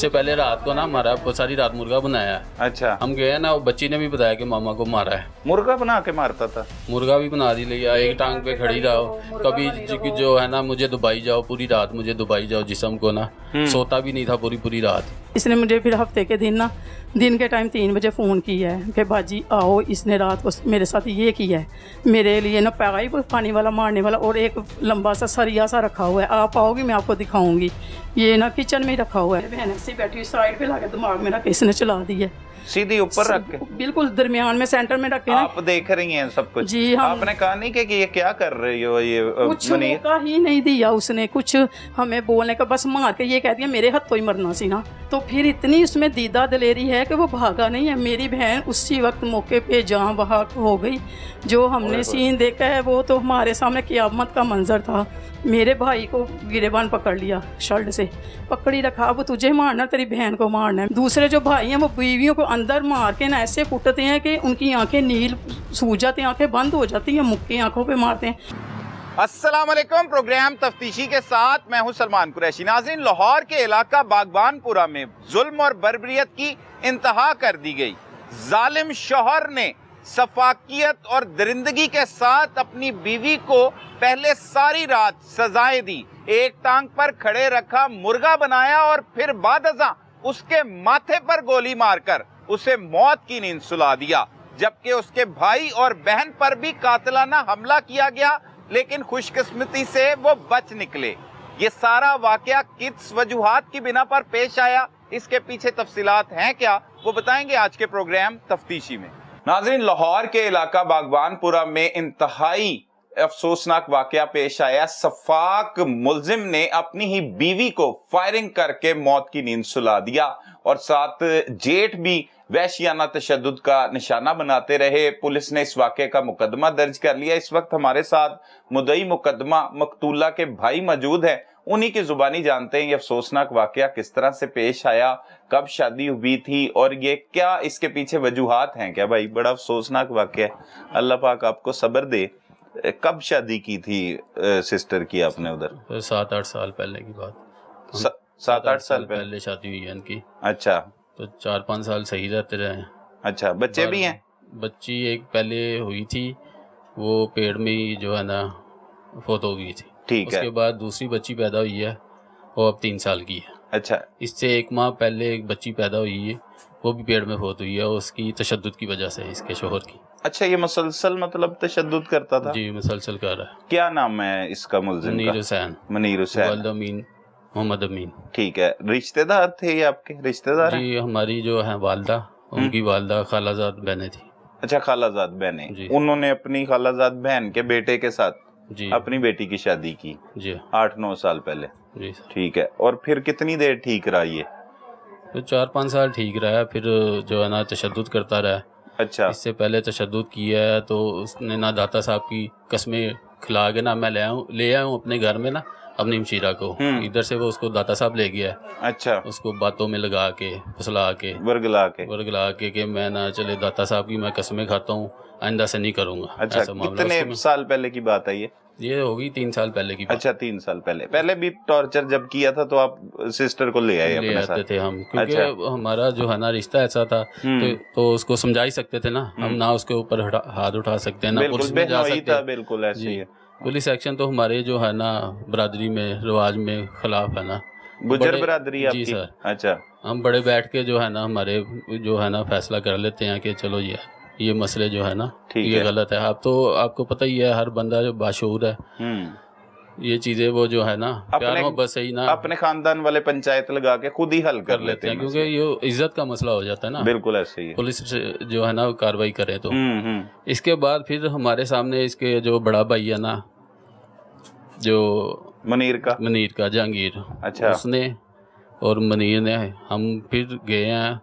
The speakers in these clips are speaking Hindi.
इससे पहले रात को ना हमारा सारी रात मुर्गा बनाया है। अच्छा, हम गए ना, बच्ची ने भी बताया कि मामा को मारा है। मुर्गा बना के मारता था? मुर्गा भी बना दी लिया, एक टांग पे खड़ी रहो, कभी जो है ना मुझे दुबई जाओ, पूरी रात मुझे दुबई जाओ, जिस्म को ना सोता भी नहीं था पूरी रात। इसने मुझे फिर हफ्ते के दिन ना, दिन के टाइम 3 बजे फ़ोन किया है कि बाजी आओ, इसने रात को मेरे साथ ये किया है, मेरे लिए ना पाइप पानी वाला मारने वाला और एक लंबा सा सरिया सा रखा हुआ है, आप आओगी मैं आपको दिखाऊंगी। ये ना किचन में ही रखा हुआ है, बहन ऐसी बैठी साइड पे लाके दिमाग में रख के इसने चला दी है, सीधी ऊपर रख के बिल्कुल दरमियान में सेंटर में रख के। आप देख रही हैं सब कुछ जी, हम आपने कहा नहीं कि ये क्या कर रही हो? ये कुछ मौका ही नहीं दिया उसने, कुछ हमें बोलने का, बस मार के ये कह दिया मेरे हाथों ही मरना सी ना। तो फिर इतनी उसमें दीदा दलेरी है कि वो भागा नहीं है। मेरी बहन उसी वक्त मौके पे जहाँ वहाँ हो गई। जो हमने सीन देखा है वो तो हमारे सामने क़यामत का मंजर था। मेरे भाई को गिरेबान पकड़ लिया, शर्ट से पकड़ी रखा, अब तुझे मारना, तेरी बहन को मारना है। दूसरे जो भाई हैं वो बीवियों को अंदर मार के ना ऐसे कुटते हैं कि उनकी आंखें नील सूज जाती हैं, आंखें बंद हो जाती हैं, मुक्की आंखों पे मारते हैं। अस्सलाम वालेकुम, प्रोग्राम तफ्तीशी के साथ मैं हूं सलमान कुरैशी। नाज़रीन, लाहौर के इलाका बागबानपुरा में जुल्म और बर्बरियत की इंतहा कर दी गई। जालिम शौहर ने सफाकियत और दरिंदगी के साथ अपनी बीवी को पहले सारी रात सजाएं दी, एक टांग पर खड़े रखा, मुर्गा बनाया और फिर बादअज़ां उसके माथे पर गोली मारकर उसे मौत की नींद सुला दिया। जबकि उसके भाई और बहन पर भी कातिलाना हमला किया गया, लेकिन खुशकिस्मती से वो बच निकले। ये सारा वाकया किस वजूहात की बिना पर पेश आया, इसके पीछे तफसीलात हैं क्या, वो बताएंगे आज के प्रोग्राम तफ्तीशी में। नाज़रीन, लाहौर के इलाका बागबानपुरा में इंतहाई अफसोसनाक वाकया पेश आया। सफाक मुल्जिम ने अपनी ही बीवी को फायरिंग करके मौत की नींद सुला दिया और साथ जेठ भी वहशियाना तशद्दुद का निशाना बनाते रहे। पुलिस ने इस वाक़े का मुकदमा दर्ज कर लिया। इस वक्त हमारे साथ मुद्दई मुकदमा मकतूला के भाई मौजूद हैं, उन्हीं की जुबानी जानते हैं ये अफसोसनाक वाकया किस तरह से पेश आया, कब शादी हुई थी और ये क्या इसके पीछे वजूहात हैं क्या। भाई, बड़ा अफसोसनाक वाकया है, अल्लाह पाक आपको सब्र दे। कब शादी की थी सिस्टर की आपने उधर? 7-8 साल पहले की बात। 7-8 साल पहले शादी हुई है इनकी। अच्छा, तो 4-5 साल सही रहते रहे। अच्छा, बच्चे भी हैं? बच्ची एक पहले हुई थी, वो पेड़ में ही जो है ना फौत हो गई थी। ठीक है। उसके बाद दूसरी बच्ची पैदा हुई है, वो अब 3 साल की है। अच्छा, इससे 1 माह पहले एक बच्ची पैदा हुई है, वो भी पेड़ में फौत हुई है, उसकी तशद्दुद की वजह से, इसके शोहर की। अच्छा, ये मुसलसल मतलब तशद्दुद करता था? जी, मुसलसल कर रहा है। क्या नाम है इसका मुल्जिम का? मुनीर हुसैन। मुनीर हुसैन, वालिद अमीन, मोहम्मद अमीन। ठीक है। रिश्तेदार थे ये आपके? रिश्तेदार जी, हमारी जो है वालदा, उनकी वालदा खालाजाद बहनें थी। अच्छा, खालाजाद बहनें। उन्होंने अपनी खालाजाद बहन के बेटे के साथ जी अपनी बेटी की शादी की जी 8-9 साल पहले। जी सर। ठीक है, और फिर कितनी देर ठीक रहा ये? तो 4-5 साल ठीक रहा, फिर जो है ना तशद्दुद करता रहा। अच्छा, इससे पहले तशद्दुद किया है तो उसने ना दाता साहब की कसमें खिला के ना मैं ले आया हूँ अपने घर में ना अपनी मशीरा को, इधर से वो उसको दाता साहब ले गया है। अच्छा, उसको बातों में लगा के, फुसला के, वर्गला के कि मैं ना चले दाता साहब की मैं कसमें खाता हूँ, आइंदा से नहीं करूँगा। अच्छा, कितने साल पहले की बात है ये होगी 3 साल पहले की बात। अच्छा, 3 साल पहले भी टॉर्चर जब किया था तो आप सिस्टर को ले आए अपने साथ? थे हम, क्योंकि हमारा जो है ना रिश्ता ऐसा था तो उसको समझा ही सकते थे ना, हम ना उसके ऊपर हाथ उठा सकते हैं ना पुलिस में जा सकते। बिल्कुल ऐसे ही है। पुलिस एक्शन तो हमारे जो है ना बरादरी में रिवाज में खिलाफ है ना। गुजर बरादरी आपकी? जी सर। अच्छा, हम बड़े बैठ के जो है ना हमारे जो है ना फैसला कर लेते हैं कि चलो ये मसले जो है ना ये गलत है। अब तो आपको पता ही है, हर बंदा जो बाशऊर है, ये चीजें वो जो है ना प्यार मोहब्बत से ही ना अपने खानदान वाले पंचायत लगा के खुद ही हल कर लेते हैं, क्योंकि ये इज्जत का मसला हो जाता है ना। बिल्कुल ऐसे ही है। पुलिस जो है ना कार्रवाई करे तो इसके बाद फिर हमारे सामने इसके जो बड़ा भाई है ना, जो मनीर का जहांगीर, अच्छा, उसने और मनीर ने हम फिर गए हैं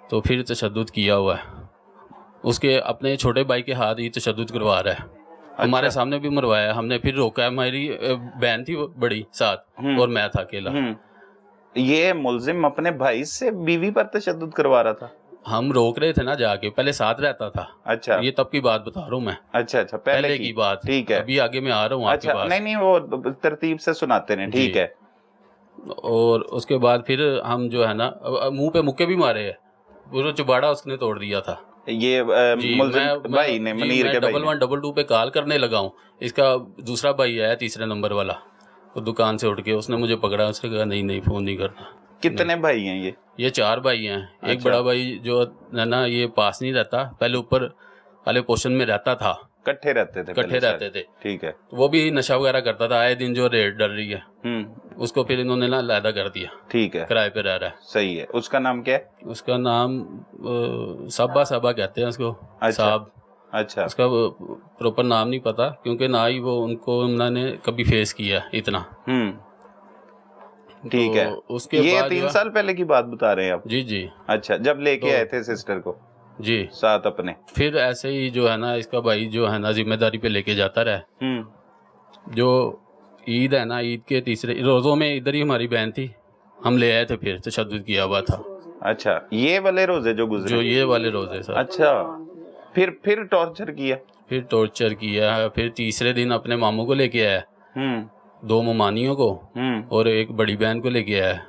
तो फिर तशद्दुद किया हुआ है। उसके अपने छोटे भाई के हाथ ही तशद्दुद करवा रहा है। अच्छा। हमारे सामने भी मरवाया, हमने फिर रोका। हमारी बहन थी बड़ी साथ और मैं था अकेला। ये मुल्जिम अपने भाई से बीवी पर तशद्दुद करवा रहा था? हम रोक रहे थे ना जाके, पहले साथ रहता था। अच्छा, ये तब की बात बता रहा हूँ मैं। अच्छा, पहले की बात। ठीक है, अभी आगे मैं आ रहा हूँ आपके पास। नहीं, वो तरतीब से सुनाते हैं। ठीक है, और उसके बाद फिर हम जो है ना मुंह पे मुक्के भी मारे हैं, पूरा चुबाड़ा उसने तोड़ दिया था। ये मुलजिम भाई ने, मनीर के भाई ने। 1122 पे कॉल करने लगा हूँ, इसका दूसरा भाई आया तीसरे नंबर वाला, वो दुकान से उठ के उसने मुझे पकड़ा, उसने कहा नहीं फ़ोन नहीं करना। कितने भाई हैं ये? 4 भाई हैं। एक अच्छा। बड़ा भाई जो है ना ये पास नहीं रहता, पहले ऊपर वाले पोर्शन में रहता था, इकट्ठे रहते थे इकट्ठे रहते थे। ठीक है। वो भी नशा वगैरह करता था, आए दिन जो रेड डल रही है उसको फिर इन्होंने ना अलहदा कर दिया, ठीक है, किराए पे रह रहा है। सही है। उसका नाम क्या है? उसका नाम साबा कहते हैं उसको। अच्छा। साब। अच्छा। उसका प्रॉपर नाम नहीं पता, क्योंकि ना ही वो उनको उन्होंने कभी फेस किया इतना। ठीक है। उसके ये बाद 3 साल पहले की बात बता रहे हैं आप? जी जी। अच्छा, जब लेके आए थे सिस्टर को जी साथ अपने? फिर ऐसे ही जो है ना इसका भाई जो है ना जिम्मेदारी पे लेके जाता रहा। जो ईद है ना, ईद के तीसरे रोज़ों में इधर ही हमारी बहन थी, हम ले आए थे, फिर तशद्दुद किया हुआ था। अच्छा, ये वाले रोजे जो गुजरे? जो ये वाले रोजे सर। अच्छा, फिर टॉर्चर किया? फिर टॉर्चर किया है। फिर तीसरे दिन अपने मामू को लेके आया, 2 ममानियों को और एक बड़ी बहन को लेके आया,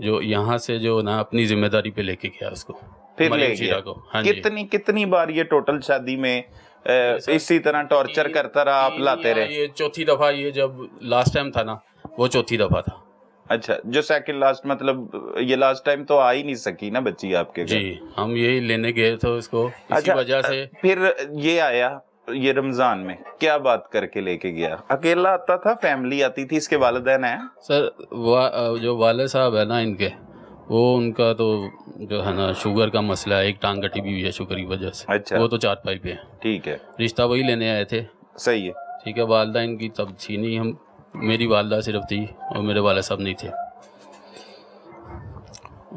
जो यहाँ से जो ना अपनी जिम्मेदारी पे लेके गया उसको, फिर ले गया को। हाँ जी। कितनी बार ये टोटल शादी में इसी तरह टॉर्चर करता रहा, आप लाते रहे? ये चौथी दफा, ये जब लास्ट टाइम था ना वो चौथी दफा था। अच्छा, जो सेकंड लास्ट, मतलब ये लास्ट टाइम तो आ ही नहीं सकी ना बच्ची आपके घर? जी, हम यही लेने गए थे उसको, इसी वजह से। फिर ये आया, ये रमजान में क्या बात करके लेके गया? अकेला आता था, फैमिली आती थी, इसके वालिदैन हैं? सर जो वाले साहब है ना इनके, वो उनका तो जो है ना शुगर का मसला है, एक टांग कटी भी हुई है शुगर की वजह से। अच्छा। वो तो चारपाई पे है। ठीक है। रिश्ता वही लेने आए थे। सही है। ठीक है। वालदा इनकी तब थी नहीं, हम मेरी वालदा सिर्फ थी और मेरे वाले साहब नहीं थे।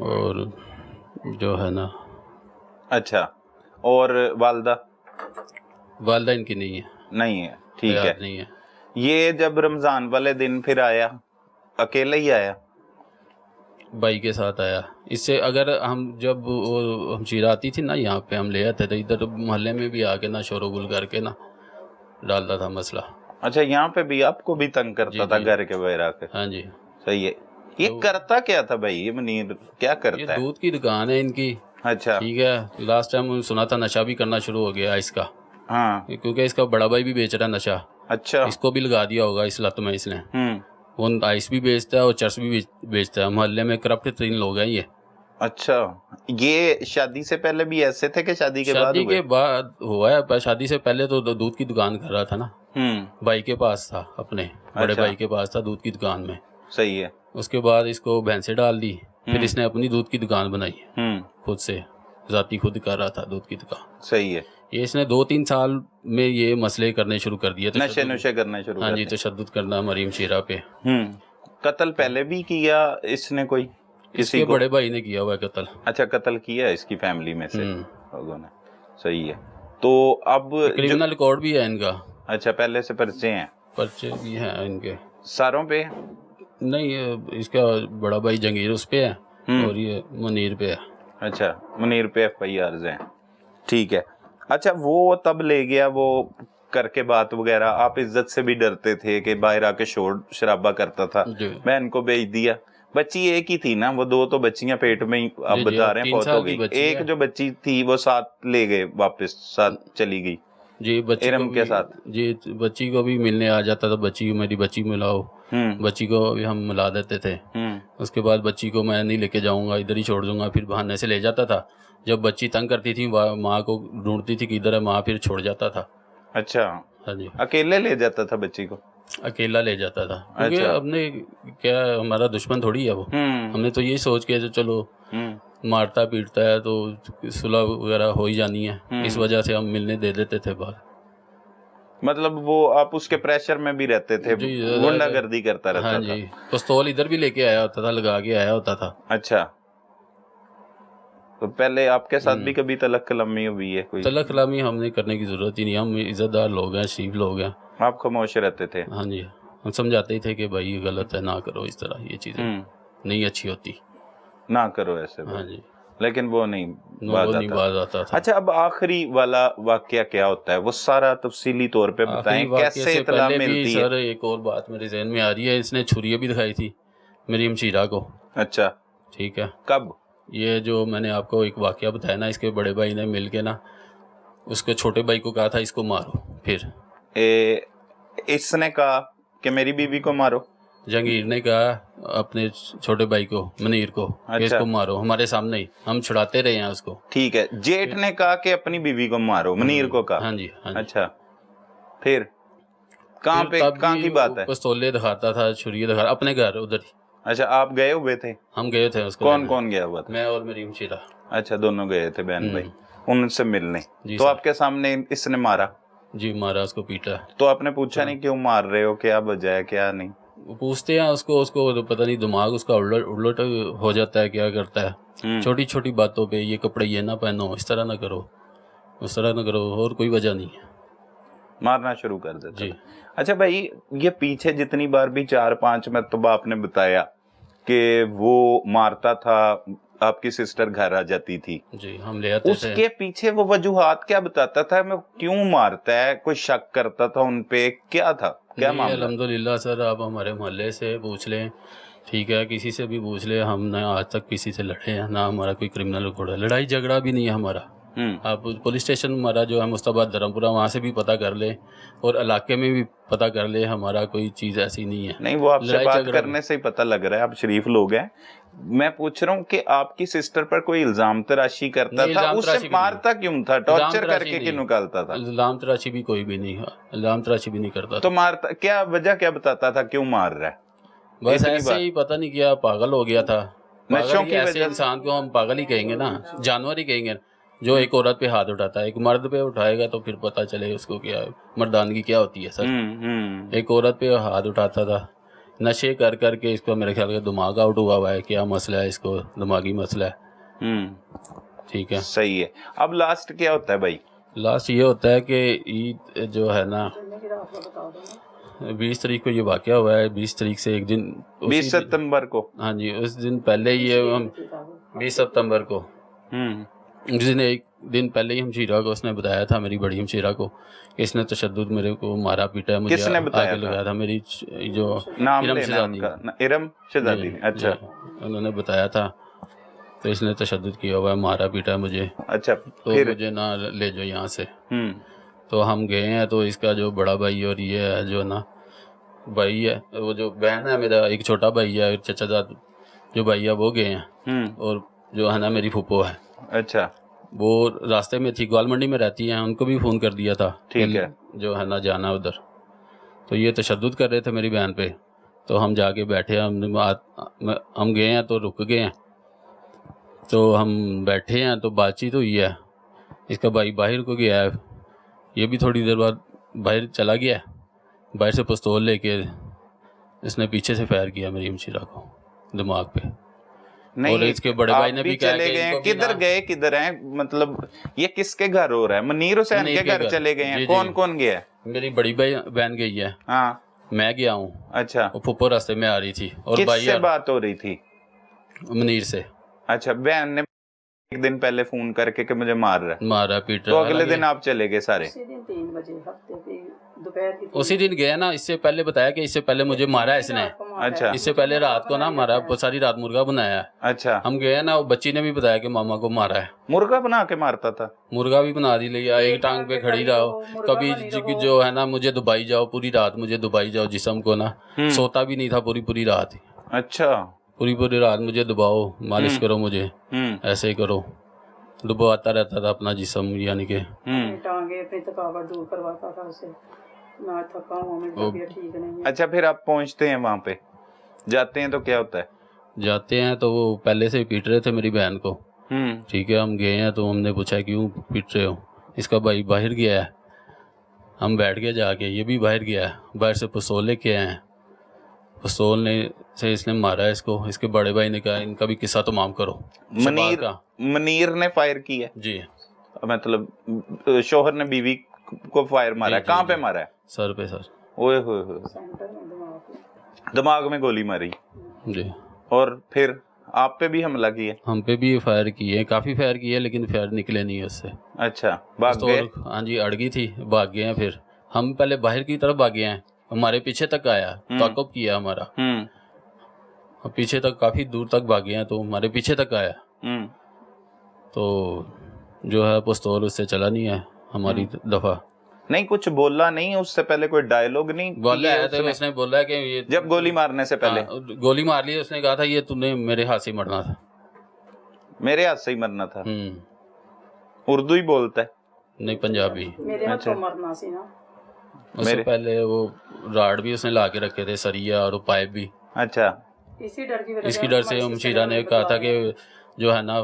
और जो है ना। अच्छा, और वालदा इनकी नहीं है। नहीं है, ठीक है। नहीं है। ये जब रमजान वाले दिन फिर आया, अकेला ही आया? भाई के साथ आया। इससे अगर हम जब वो हमशीरा आती थी ना यहाँ पे, हम ले आते थे, इधर मोहल्ले में भी आके ना शोरगुल करके ना डालता था मसला। अच्छा, यहाँ पे भी आपको भी तंग करता था घर के बाहर आके? हाँ जी। सही है। ये करता क्या था भाई, ये मनीर क्या करता है? दूध की दुकान है इनकी। अच्छा, ठीक है। लास्ट टाइम सुना था नशा भी करना शुरू हो गया इसका। हाँ, क्योंकि इसका बड़ा भाई भी बेच रहा है नशा। अच्छा, इसको भी लगा दिया होगा इस लत में इसने। वो आइस भी बेचता है और चर्स भी बेचता है। मोहल्ले में करप्ट 3 लोग हैं ये। अच्छा, ये शादी से पहले भी ऐसे थे कि शादी के बाद? शादी के बाद हुआ है, शादी से पहले तो दूध की दुकान कर रहा था ना। भाई के पास था, अपने बड़े भाई के पास था दूध की दुकान में। सही है। उसके बाद इसको भैंसे डाल दी, फिर इसने अपनी दूध की दुकान बनाई खुद से, जाती खुद कर रहा था दूध की दुकान। सही है। ये इसने 2-3 साल में ये मसले करने शुरू कर दिए, नशे करना शुरू। हाँ जी, तशद्दुद करना मरीम शीरा पे। कत्ल पहले भी किया इसने कोई? किसी को? बड़े भाई ने किया हुआ है कत्ल। अच्छा, कत्ल किया इसकी फैमिली में से लोगों ने। सही है। तो अब क्रिमिनल रिकॉर्ड भी है इनका? अच्छा, पहले से पर्चे हैं? पर्चे भी हैं इनके सारों पे? नहीं, इसका बड़ा भाई जंगीर उस पे है और ये मुनीर पे है। अच्छा, मुनीर पे FIRs हैं। ठीक है। अच्छा, वो तब ले गया, वो करके बात वगैरह, आप इज्जत से भी डरते थे कि बाहर आके शोर शराबा करता था, बहन को भेज दिया। बच्ची एक ही थी ना, वो 2 तो बच्चियां पेट में ही आप बता रहे हैं बहुत हो गई। एक जो बच्ची थी वो साथ ले गए, वापस साथ चली गई जी, बच्ची के साथ। जी, बच्ची को भी मिलने आ जाता था, बच्ची मेरी बच्ची मिलाओ, बच्ची को भी हम मिला देते थे। उसके बाद बच्ची को मैं नहीं लेके जाऊंगा, इधर ही छोड़ दूंगा, फिर बहाने से ले जाता था। जब बच्ची तंग करती थी, माँ को ढूंढती थी कि इधर है, माँ फिर छोड़ जाता था। अच्छा। हाँ जी। अकेले ले जाता था बच्ची को? अकेला ले जाता था। अच्छा। हमने क्या, हमारा दुश्मन थोड़ी है वो। हमने तो यही सोच के चलो मारता पीटता है तो सुलह वगैरह हो ही जानी है, इस वजह से हम मिलने दे देते थे बाहर। मतलब वो आप उसके प्रेशर में भी रहते थे, गुंडागर्दी करता रहता था? हाँ जी, पिस्तौल इधर भी लेके आया होता था, लगा के आया होता था। अच्छा, तो पहले आपके साथ भी कभी तलक कलामी हुई है कोई? तलक कलामी हमने करने की जरूरत ही नहीं, हम इज्जतदार लोग हैं, शरीफ लोग हैं। आप खामोश रहते थे? हाँ जी, हम समझाते ही थे कि भाई ये गलत है, ना करो इस तरह, ये चीजें नहीं अच्छी होती, ना करो ऐसे। हाँ जी, लेकिन वो नहीं बाज आता था। अच्छा, अब आखिरी वाला वाकया क्या होता है, वो सारा तफसीली तौर पे बताएं, कैसे इत्तला मिलती है? सर, एक और बात मेरे ज़हन में आ रही है, इसने छुरी भी दिखाई थी, मेरी हमशीरा को। अच्छा, ठीक है। कब? ये जो मैंने आपको एक वाकया बताया ना, इसके बड़े भाई ने मिल के ना उसके छोटे भाई को कहा था इसको मारो। फिर इसने कहा कि मेरी बीवी को मारो? जहांगीर ने कहा अपने छोटे भाई को, मुनीर को, कि इसको मारो हमारे सामने ही, हम छुड़ाते रहे हैं उसको। ठीक है। जेठ ने कहा कि अपनी बीवी को मारो, मुनीर को कहा? हाँ जी, हाँ जी। अच्छा, फिर कहाँ पे, कहाँ की बात है? पिस्तौलें दिखाता था, छुरी दिखा अपने घर उधर ही। अच्छा, आप गए हुए थे? हम गए थे उसको। कौन कौन गया हुआ था? मैं और मेरी हमशीरा। अच्छा, दोनों गए थे बहन भाई उनसे मिलने। तो सर। आपके सामने इसने मारा? जी, मारा, उसको पीटा। तो आपने पूछा नहीं क्यों मार रहे हो, क्या वजह है, क्या नहीं? वो पूछते हैं उसको तो पता नहीं दिमाग उसका उलट हो जाता है, क्या करता है। छोटी छोटी बातों पे, ये कपड़े ये ना पहनो, इस तरह ना करो, उस तरह ना करो, और कोई वजह नहीं है, मारना शुरू कर देता। जी। अच्छा भाई, ये पीछे जितनी बार भी 4-5 मरतबा आपने बताया कि वो मारता था, आपकी सिस्टर घर आ जाती थी, जी, हम ले आते थे। उसके पीछे वो वजूहात क्या बताता था? मैं क्यों मारता है? कोई शक करता था उन पे? क्या था, क्या मामला? अल्हम्दुलिल्लाह सर, आप हमारे मोहल्ले से पूछ लें, ठीक है, किसी से भी पूछ ले, हम ना आज तक किसी से लड़े हैं, ना हमारा कोई क्रिमिनल रिकॉर्ड है, लड़ाई झगड़ा भी नहीं है हमारा। आप पुलिस स्टेशन हमारा जो है मुस्ताबाद धर्मपुरा, वहाँ से भी पता कर ले और इलाके में भी पता कर ले, हमारा कोई चीज़ ऐसी नहीं है। नहीं, वो आपसे बात करने से ही पता लग रहा है, आप शरीफ लोग हैं। मैं पूछ रहा हूँ कि आपकी सिस्टर पर कोई इल्जाम तराशी करता था? उससे मारता क्यों था? टॉर्चर करके क्यों निकालता था? इल्जाम तराशी भी कोई भी नहीं, इल्जाम तराशी भी नहीं करता। तो मारता क्या, वजह क्या बताता था, क्यों मार रहा है? बस ऐसे ही, पता नहीं क्या, पागल हो गया था। नशों की ऐसे इंसान को हम पागल ही कहेंगे ना, जानवर ही कहेंगे। जो एक औरत पे हाथ उठाता है, एक मर्द पे उठाएगा तो फिर पता चले उसको क्या मर्दानगी क्या होती है सर। एक औरत पे हाथ उठाता था, नशे कर करके इसको मेरे ख्याल का दिमाग आउट हुआ है, क्या मसला है इसको, दिमागी मसला है। ठीक है, सही है। अब लास्ट क्या होता है भाई? लास्ट ये होता है कि ईद जो है ना, 20 तारीख को ये वाकया हुआ है। 20 तारीख से एक दिन, 20 सितंबर को। हाँ जी, उस दिन पहले ये हम 20 सितंबर को, उस दिन एक दिन पहले ही हमशीरा को उसने बताया था, मेरी बड़ी हमशीरा को, कि इसने तशद्दुद मेरे को मारा पीटा है। मुझे किसने बताया लगाया था? मेरी जो नाम इरम लेना उनका, इरम शहजादी ने। अच्छा, उन्होंने बताया था। तो इसने तशद्दुद किया हुआ है, मारा पीटा है मुझे। अच्छा, तो फिर मुझे ना ले जाओ यहाँ से। तो हम गए हैं, तो इसका जो बड़ा भाई और ये है जो ना भाई है, वो जो बहन है मेरा, एक छोटा भाई है, चचा जाद जो भाई है, वो गए हैं। और जो है ना मेरी फूफो है, अच्छा, वो रास्ते में थी, ग्वाल मंडी में रहती हैं, उनको भी फ़ोन कर दिया था, ठीक है, जो है ना जाना उधर। तो ये तशद्दुद कर रहे थे मेरी बहन पे। तो हम जाके बैठे, हम गए हैं, तो रुक गए हैं, तो हम बैठे हैं, तो बातचीत हुई है। इसका भाई बाहर को गया है, ये भी थोड़ी देर बाद बाहर चला गया है, बाहर से पिस्तौल लेके इसने पीछे से फायर किया मेरी हमशीरा को दिमाग पे। नहीं, और इसके बड़े भाई ने भी चले गए, किधर गए, किधर हैं, मतलब ये किसके घर हो रहा है? मुनीर हुसैन के घर चले गए हैं? कौन कौन गया है? मेरी बड़ी बहन गई है, हाँ, मैं गया हूँ। अच्छा, वो फुप्पो रास्ते में आ रही थी, और किससे बात हो रही थी? मुनीर से। अच्छा, बहन ने एक दिन पहले फोन करके कि मुझे मारा पीट रहा, तो अगले दिन आप चले गए सारे? उसी दिन 3 बजे, हफ्ते की दोपहर की, उसी दिन गया ना, इससे पहले बताया कि इससे पहले मुझे मारा है इसने। अच्छा, इससे पहले रात को ना मारा, सारी रात मुर्गा बनाया है। अच्छा, हम गए ना, वो बच्ची ने भी बताया कि मामा को मारा है। मुर्गा बना के मारता था? मुर्गा भी बना दी लिया, एक टांग पे खड़ी रहो, कभी जो है ना मुझे दुबई जाओ, पूरी रात मुझे दुबई जाओ, जिस्म को ना सोता भी नहीं था पूरी रात। अच्छा, पूरी रात मुझे दबाओ, मालिश करो मुझे, ऐसे ही करो, डुबवाता रहता था अपना जिस्म, यानी कि टांगे अपनी थकावट दूर करवाता था उसे, ना थका हूँ मैं, तबीयत ठीक नहीं है। अच्छा, फिर आप पहुंचते हैं वहां पे, जाते हैं तो क्या होता है? जाते हैं तो वो पहले से ही पीट रहे थे मेरी बहन को। ठीक है, हम गए हैं, तो हमने पूछा क्यों पीट रहे हो? इसका भाई बाहर गया है। हम बैठ गए जाके, ये भी बाहर गया है, बाहर से पिस्तौल लेके आए हैं, पिस्तौल से इसने मारा है इसको। इसके बड़े भाई ने कहा इनका भी किस्सा तो माम करो। मुनीर ने फायर किया जी, मतलब शोहर ने बीवी को फायर मारा है? कहाँ पे मारा है? सर पे सर। ओए होए होए, दिमाग में गोली मारी जी। और फिर आप पे भी हमला किया? हम पे भी फायर किए, काफी फायर किए, लेकिन फायर निकले नहीं उससे। अच्छा, भाग गए? हाँ जी, अड़ गई थी, भाग गए हैं। फिर हम पहले बाहर की तरफ भागे हैं, हमारे पीछे तक आया, ताक़ुब किया हमारा। और पीछे तक काफ़ी दूर तक भागे हैं, तो हमारे पीछे तक आया, तो जो है पिस्तौल उससे चला नहीं है हमारी दफ़ा। नहीं कुछ बोला नहीं उससे पहले, कोई डायलॉग नहीं बोला है तो उसने बोला कि ये जब गोली मारने से पहले? गोली मार ली, उसने कहा था ये तूने मेरे हाथ से मरना था, मेरे हाथ से ही मरना था। उर्दू ही बोलता है? नहीं, पंजाबी। मेरे हाथ तो मरना सी ना। उससे पहले वो राड भी उसने ला के रखे थे, सरिया और पाइप भी। अच्छा, इसकी डर से हमशीरा ने कहा था कि जो है ना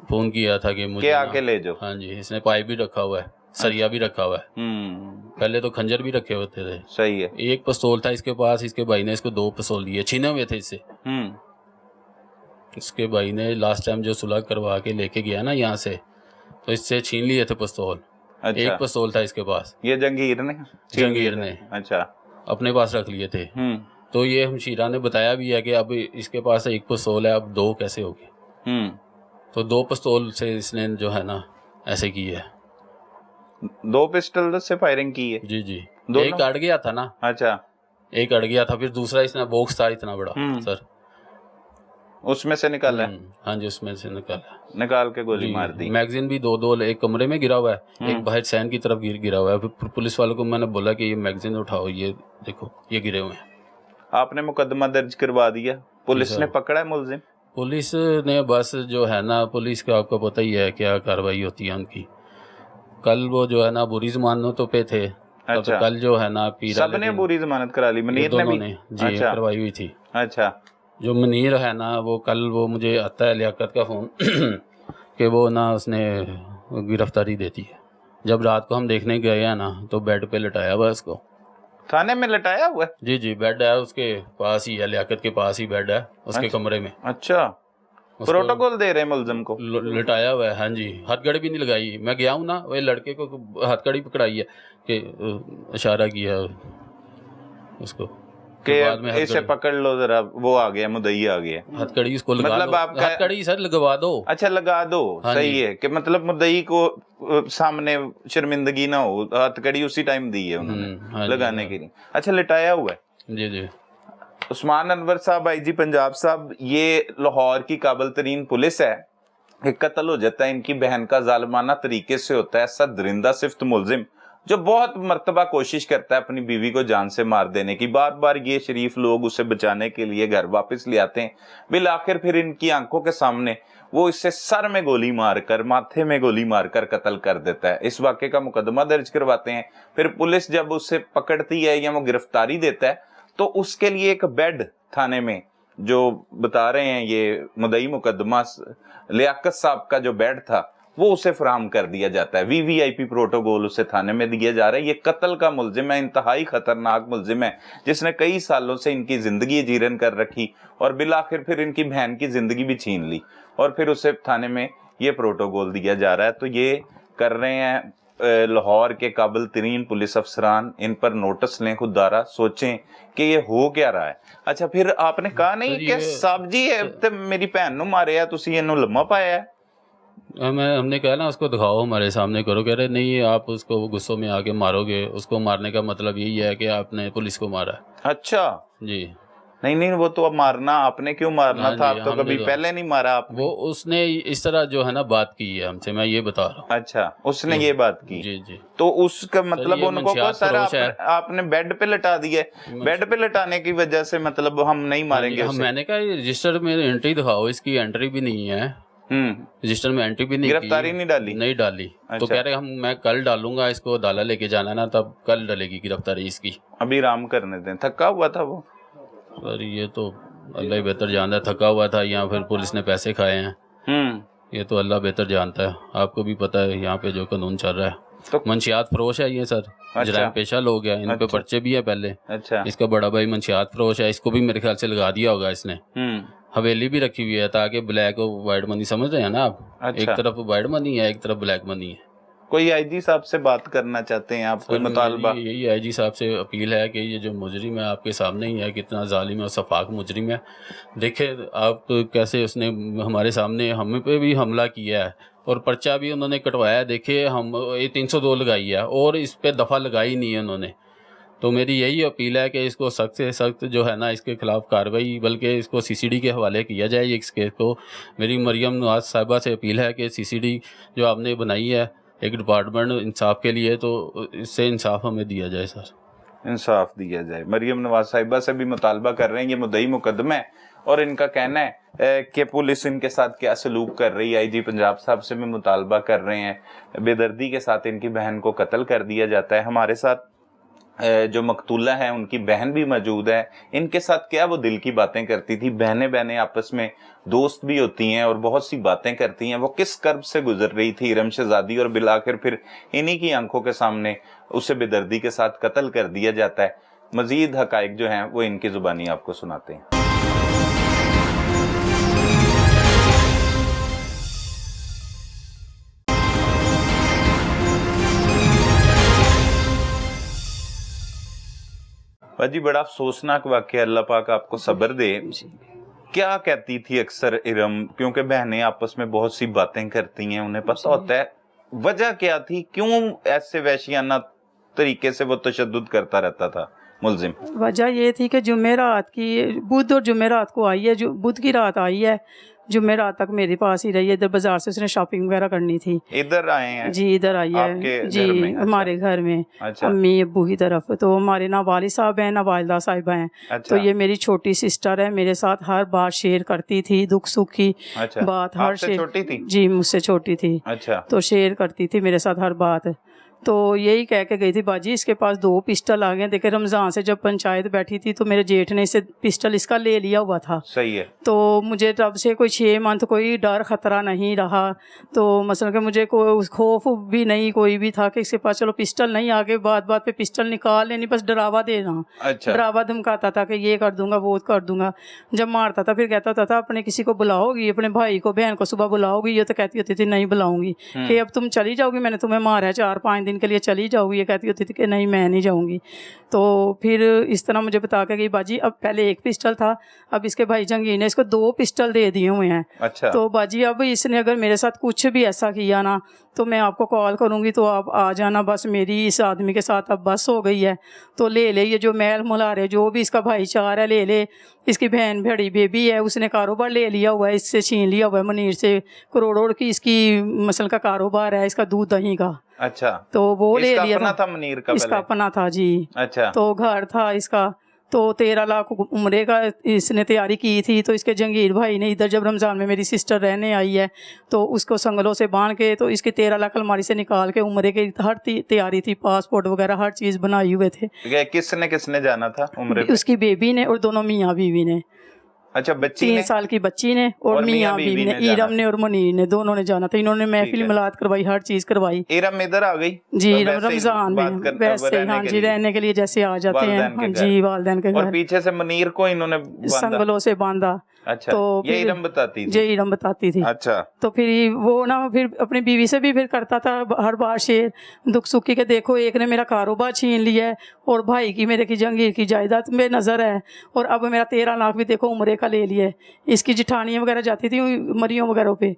फोन किया था कि मुझे आके ले जाओ। हाँ जी, इसने पाइप भी रखा हुआ है, सरिया भी रखा हुआ है, पहले तो खंजर भी रखे होते थे। सही है। एक पिस्तौल था इसके पास, इसके भाई ने इसको 2 पिस्तौल दिए, छीने हुए थे इससे। इसके भाई ने लास्ट टाइम जो सुलह करवा के लेके गया ना यहाँ से, तो इससे छीन लिए थे पिस्तौल। अच्छा। एक पिस्तौल था इसके पास, ये जंगीर ने अच्छा अपने पास रख लिए थे। तो ये हमशीरा ने बताया भी है कि अब इसके पास एक पिस्तौल है, अब 2 कैसे हो गए। तो 2 पिस्तौल से इसने जो है ना ऐसे की है। 2 पिस्टल से फायरिंग की है? जी जी। एक अड़ गया था ना। अच्छा, एक अड़ गया था, फिर दूसरा इसने बॉक्स था इतना बड़ा सर, उसमें से निकाला? हाँ जी, उसमें से निकाल के गोली मार दी। मैगजीन भी 2 एक कमरे में गिरा हुआ है, एक बाहर सैन की तरफ गिरा हुआ है। फिर पुलिस वालों को मैंने बोला कि ये मैगजीन उठाओ, ये देखो ये गिरे हुए हैं। आपने मुकदमा दर्ज करवा दिया? पुलिस ने पकड़ा है मुलजिम? पुलिस ने बस जो है ना, पुलिस का आपको पता ही है क्या कार्रवाई होती है उनकी। कल वो जो है ना बुरी जमानतों पे थे। अच्छा। तो कल जो है ना पीरा सबने बुरी जमानत करा ली? मनीर ने भी? जी अच्छा। करवाई हुई थी। अच्छा। जो मनीर है ना, वो कल वो मुझे आता है लियाकत का फ़ोन कि वो ना उसने गिरफ्तारी देती है। जब रात को हम देखने गए हैं ना, तो बेड पे लटाया हुआ है उसको। थाने में लटाया हुआ है? जी जी, बेड है उसके पास ही है, लियाकत के पास ही बेड है उसके कमरे में। अच्छा, प्रोटोकॉल दे रहे हैं मुलजिम को? लटाया हुआ है। हाँ जी, हथकड़ी भी नहीं लगाई। मैं गया हूँ ना, वो लड़के को हथकड़ी पकड़ाई है कि इशारा किया उसको कि इसे पकड़ लो जरा, वो आ गया, मुदई आ गया। हथकड़ी इसको लगा मतलब आपका हथकड़ी सर लगवा दो। अच्छा, लगा दो। हाँ, सही है कि मतलब मुदई को सामने शर्मिंदगी ना हो, हथकड़ी उसी टाइम दी है उन्होंने हाँ लगाने के लिए। अच्छा, लिटाया हुआ है? जी जी। उस्मान अनवर साहब, आईजी पंजाब साहब, ये लाहौर की काबिल तरीन पुलिस है। एक कत्ल हो जाता है, इनकी बहन का जालिमाना तरीके से होता है। ऐसा दरिंदा सिफ्त मुलजिम जो बहुत मर्तबा कोशिश करता है अपनी बीवी को जान से मार देने की। बार बार ये शरीफ लोग उसे बचाने के लिए घर वापस ले आते हैं। बिल आखिर फिर इनकी आंखों के सामने वो इसे सर में गोली मारकर, माथे में गोली मारकर कत्ल कर देता है। इस वाक़े का मुकदमा दर्ज करवाते हैं। फिर पुलिस जब उसे पकड़ती है या वो गिरफ्तारी देता है, तो उसके लिए एक बेड थाने में, जो बता रहे हैं ये मुदई मुकदमा, लियाकत साहब का जो बेड था वो उसे फराहम कर दिया जाता है। वीवीआईपी प्रोटोकॉल उसे थाने में दिया जा रहा है। ये कत्ल का मुलजिम है, इंतहाई खतरनाक मुलजिम है, जिसने कई सालों से इनकी जिंदगी जीरन कर रखी और बिलाखिर फिर इनकी बहन की जिंदगी भी छीन ली, और फिर उसे थाने में ये प्रोटोकॉल दिया जा रहा है। तो ये कर रहे हैं लाहौर के काबिल तरीन पुलिस अफसरान, इन पर नोटिस लें, खुदारा सोचें कि ये हो क्या रहा है। अच्छा, फिर आपने कहा नहीं कि साहब जी ते मेरी भैन नूं मारिया, तुसी इन्हूं लम्मा पाया है? हमने कहा ना उसको दिखाओ, हमारे सामने करो। कह रहे नहीं, आप उसको गुस्सों में आके मारोगे, उसको मारने का मतलब यही है कि आपने पुलिस को मारा। अच्छा जी। नहीं, वो तो अब मारना आपने क्यों मारना था, आप तो कभी पहले नहीं मारा आपने। वो उसने इस तरह जो है ना बात की है हमसे, मैं ये बता रहा हूँ। अच्छा, उसने ये बात की? जी जी। तो उसका मतलब उनको को सर आपने बेड पे लटा दिए, बेड पे लटाने की वजह से मतलब हम नहीं मारेंगे। मैंने कहा रजिस्टर में एंट्री दिखाओ, इसकी एंट्री भी नहीं है, रजिस्टर में एंट्री भी नहीं, गिरफ्तारी नहीं डाली। अच्छा। तो कह रहे मैं कल डालूंगा, इसको अदालत लेके जाना ना, तब कल डालेगी गिरफ्तारी इसकी। अभी आराम करने दें, थका हुआ था वो। सर ये तो अल्लाह ही बेहतर जानता है, थका हुआ था या फिर पुलिस ने पैसे खाए हैं, ये तो अल्लाह बेहतर जानता है। आपको भी पता है यहाँ पे जो कानून चल रहा है, तो मंशियात फरोश है ये सर। अच्छा। जराइम पेशा लोग हैं, इन पे पर्चे भी है पहले। अच्छा। इसका बड़ा भाई मंशियात फरोश है, इसको भी मेरे ख्याल से लगा दिया होगा इसने। हवेली भी रखी हुई है ताकि ब्लैक और वाइट मनी, समझ रहे हैं ना आप। अच्छा। एक तरफ वाइट मनी है, एक तरफ ब्लैक मनी है। कोई आईजी साहब से बात करना चाहते हैं आप, कोई मुतालबा? यही आईजी साहब से अपील है कि ये जो मुजरिम है आपके सामने ही है, कितना जालिम और सफाक मुजरिम है। देखे आप कैसे उसने हमारे सामने हम पे भी हमला किया है और पर्चा भी उन्होंने कटवाया है। देखिए हम ये 302 लगाई है और इस पे दफ़ा लगाई नहीं है उन्होंने। तो मेरी यही अपील है कि इसको सख्त से सख्त जो है ना इसके खिलाफ कार्रवाई, बल्कि इसको सीसीडी के हवाले किया जाए इस केस को। मेरी मरियम नवाज साहिबा से अपील है कि सीसीडी जो आपने बनाई है एक डिपार्टमेंट इंसाफ के लिए, तो इससे इंसाफ हमें दिया जाए सर, इंसाफ दिया जाए। मरियम नवाज साहिबा से भी मुतालबा कर रहे हैं, ये मुद्दई मुकदमा है और इनका कहना है कि पुलिस इनके साथ क्या सलूक कर रही है। आईजी पंजाब साहब से भी मुतालबा कर रहे हैं, बेदर्दी के साथ इनकी बहन को कत्ल कर दिया जाता है। हमारे साथ जो मकतूला है उनकी बहन भी मौजूद है, इनके साथ क्या वो दिल की बातें करती थी। बहनें आपस में दोस्त भी होती हैं और बहुत सी बातें करती हैं। वो किस कर्ब से गुजर रही थी इरम शहजादी, और बिलाखिर फिर इन्हीं की आंखों के सामने उसे बेदर्दी के साथ कत्ल कर दिया जाता है। मजीद हकाइक जो हैं वो इनकी जुबानी आपको सुनाते हैं। जी बड़ा अफसोसनाक वाकया, अल्लाह पाक आपको सब्र दे। क्या कहती थी अक्सर इरम, क्योंकि बहनें आपस में बहुत सी बातें करती हैं, उन्हें पता होता है वजह क्या थी, क्यों ऐसे वहशियाना तरीके से वो तशद्दुद करता रहता था मुलजिम? वजह ये थी कि जुमेरात की, बुध और जुमेरात को आई है, जो बुध की रात आई है, जुमेरात तक मेरे पास ही रही है। इधर बाजार से उसने शॉपिंग वगैरह करनी थी। इधर आए हैं जी, इधर आई है जी, हमारे घर में। अच्छा। अम्मी अब्बू की तरफ तो हमारे ना वालिद साहब हैं ना वालिदा साहिबा हैं। अच्छा। तो ये मेरी छोटी सिस्टर है, मेरे साथ हर बात शेयर करती थी, दुख सुख की अच्छा। बात हर शेयर। छोटी थी? जी, मुझसे छोटी थी। अच्छा। तो शेयर करती थी मेरे साथ हर बात। तो यही कह के गई थी, बाजी इसके पास 2 पिस्टल आ गए। देखे रमज़ान से जब पंचायत बैठी थी तो मेरे जेठ ने इसे पिस्टल इसका ले लिया हुआ था। सही है। तो मुझे तब से कोई 6 मंथ कोई डर ख़तरा नहीं रहा। तो मसलन कि मुझे कोई खौफ भी नहीं कोई भी था कि इसके पास चलो पिस्टल नहीं, आगे बात बात पे पिस्टल निकाल लेनी, बस डरावा देना। अच्छा। डरावा धमकाता था कि ये कर दूंगा वो कर दूंगा। जब मारता था फिर कहता होता था अपने किसी को बुलाओगी, अपने भाई को बहन को सुबह बुलाओगी। ये तो कहती होती थी नहीं बुलाऊंगी, कि अब तुम चली जाओगी, मैंने तुम्हें मारा है, 4-5 दिन के लिए चली जाओगी। ये कहती होती थी कि नहीं मैं नहीं जाऊंगी। तो फिर इस तरह मुझे बता के गई, बाजी अब पहले 1 पिस्टल था, अब इसके भाई जंगीर ने इसको 2 पिस्टल दे दिए हुए हैं। अच्छा। तो बाजी अब इसने अगर मेरे साथ कुछ भी ऐसा किया ना तो मैं आपको कॉल करूंगी, तो आप आ जाना, बस मेरी इस आदमी के साथ अब बस हो गई है। तो ले ले ये जो मैल मुलारे जो भी इसका भाईचारा है ले ले। इसकी बहन बड़ी बेबी है, उसने कारोबार ले लिया हुआ है, इससे छीन लिया हुआ है मुनीर से, करोड़ों की इसकी मसल का कारोबार है, इसका दूध दही का। अच्छा। तो वो ले लिया अपना था मुनीर का? इसका अपना था जी। अच्छा। तो घर था इसका, तो 13 लाख उम्रे का इसने तैयारी की थी। तो इसके जंगीर भाई ने इधर जब रमज़ान में मेरी सिस्टर रहने आई है तो उसको संगलों से बांध के तो इसके 13 लाख अलमारी से निकाल के उम्रे की हर तैयारी थी, पासपोर्ट वगैरह हर चीज़ बनाई हुए थे। किसने जाना था उम्रे पे? उसकी बेबी ने और दोनों मियाँ बीवी ने। अच्छा, बच्ची 3 साल की बच्ची ने और मियाँ बीवी ने, इरम ने और मुनीर ने, दोनों ने जाना था। इन्होंने महफिल मिलाद करवाई, हर चीज करवाई। इरम इधर आ गई जी, रमजान में वैसे हाँ जी, रहने के लिए जैसे आ जाते हैं जी वालिदैन के घर। और पीछे से मुनीर को इन्होंने संगलों से बांधा। अच्छा। तो ये इरम बताती थी? ये इरम बताती थी। अच्छा। तो फिर वो ना फिर अपनी बीवी से भी फिर करता था हर बार शेयर दुख सुखी के, देखो एक ने मेरा कारोबार छीन लिया है और भाई की मेरे की जंगीर की जायदाद में नज़र है, और अब मेरा 13 लाख भी देखो उम्रे का ले लिया है। इसकी जिठानियाँ वगैरह जाती थी मरियों वगैरह पे,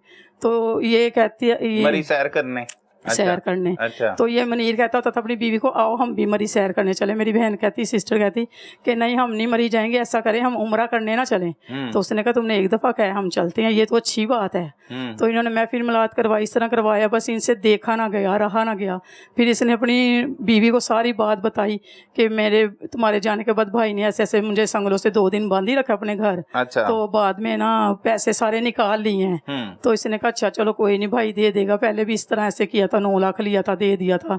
तो ये कहती है मरी सैर करने। अच्छा। सैर करने। अच्छा। तो ये मनीर कहता होता था अपनी बीवी को, आओ हम भी मरी सैर करने चले। मेरी बहन कहती, सिस्टर कहती कि नहीं हम नहीं मरी जाएंगे, ऐसा करें हम उम्रा करने ना चलें। तो उसने कहा तुमने एक दफ़ा कहा हम चलते हैं, ये तो अच्छी बात है। तो इन्होंने महफिल मिलाद करवाई, इस तरह करवाया, बस इनसे देखा ना गया, रहा ना गया। फिर इसने अपनी बीवी को सारी बात बताई कि मेरे तुम्हारे जाने के बाद भाई ने ऐसे ऐसे मुझे संगलों से 2 दिन बांधी रखा अपने घर। अच्छा। तो बाद में ना पैसे सारे निकाल लिए हैं। तो इसने कहा अच्छा चलो कोई नहीं, भाई दे देगा, पहले भी इस तरह ऐसे किया था, 9 लाख लिया था, दे दिया था।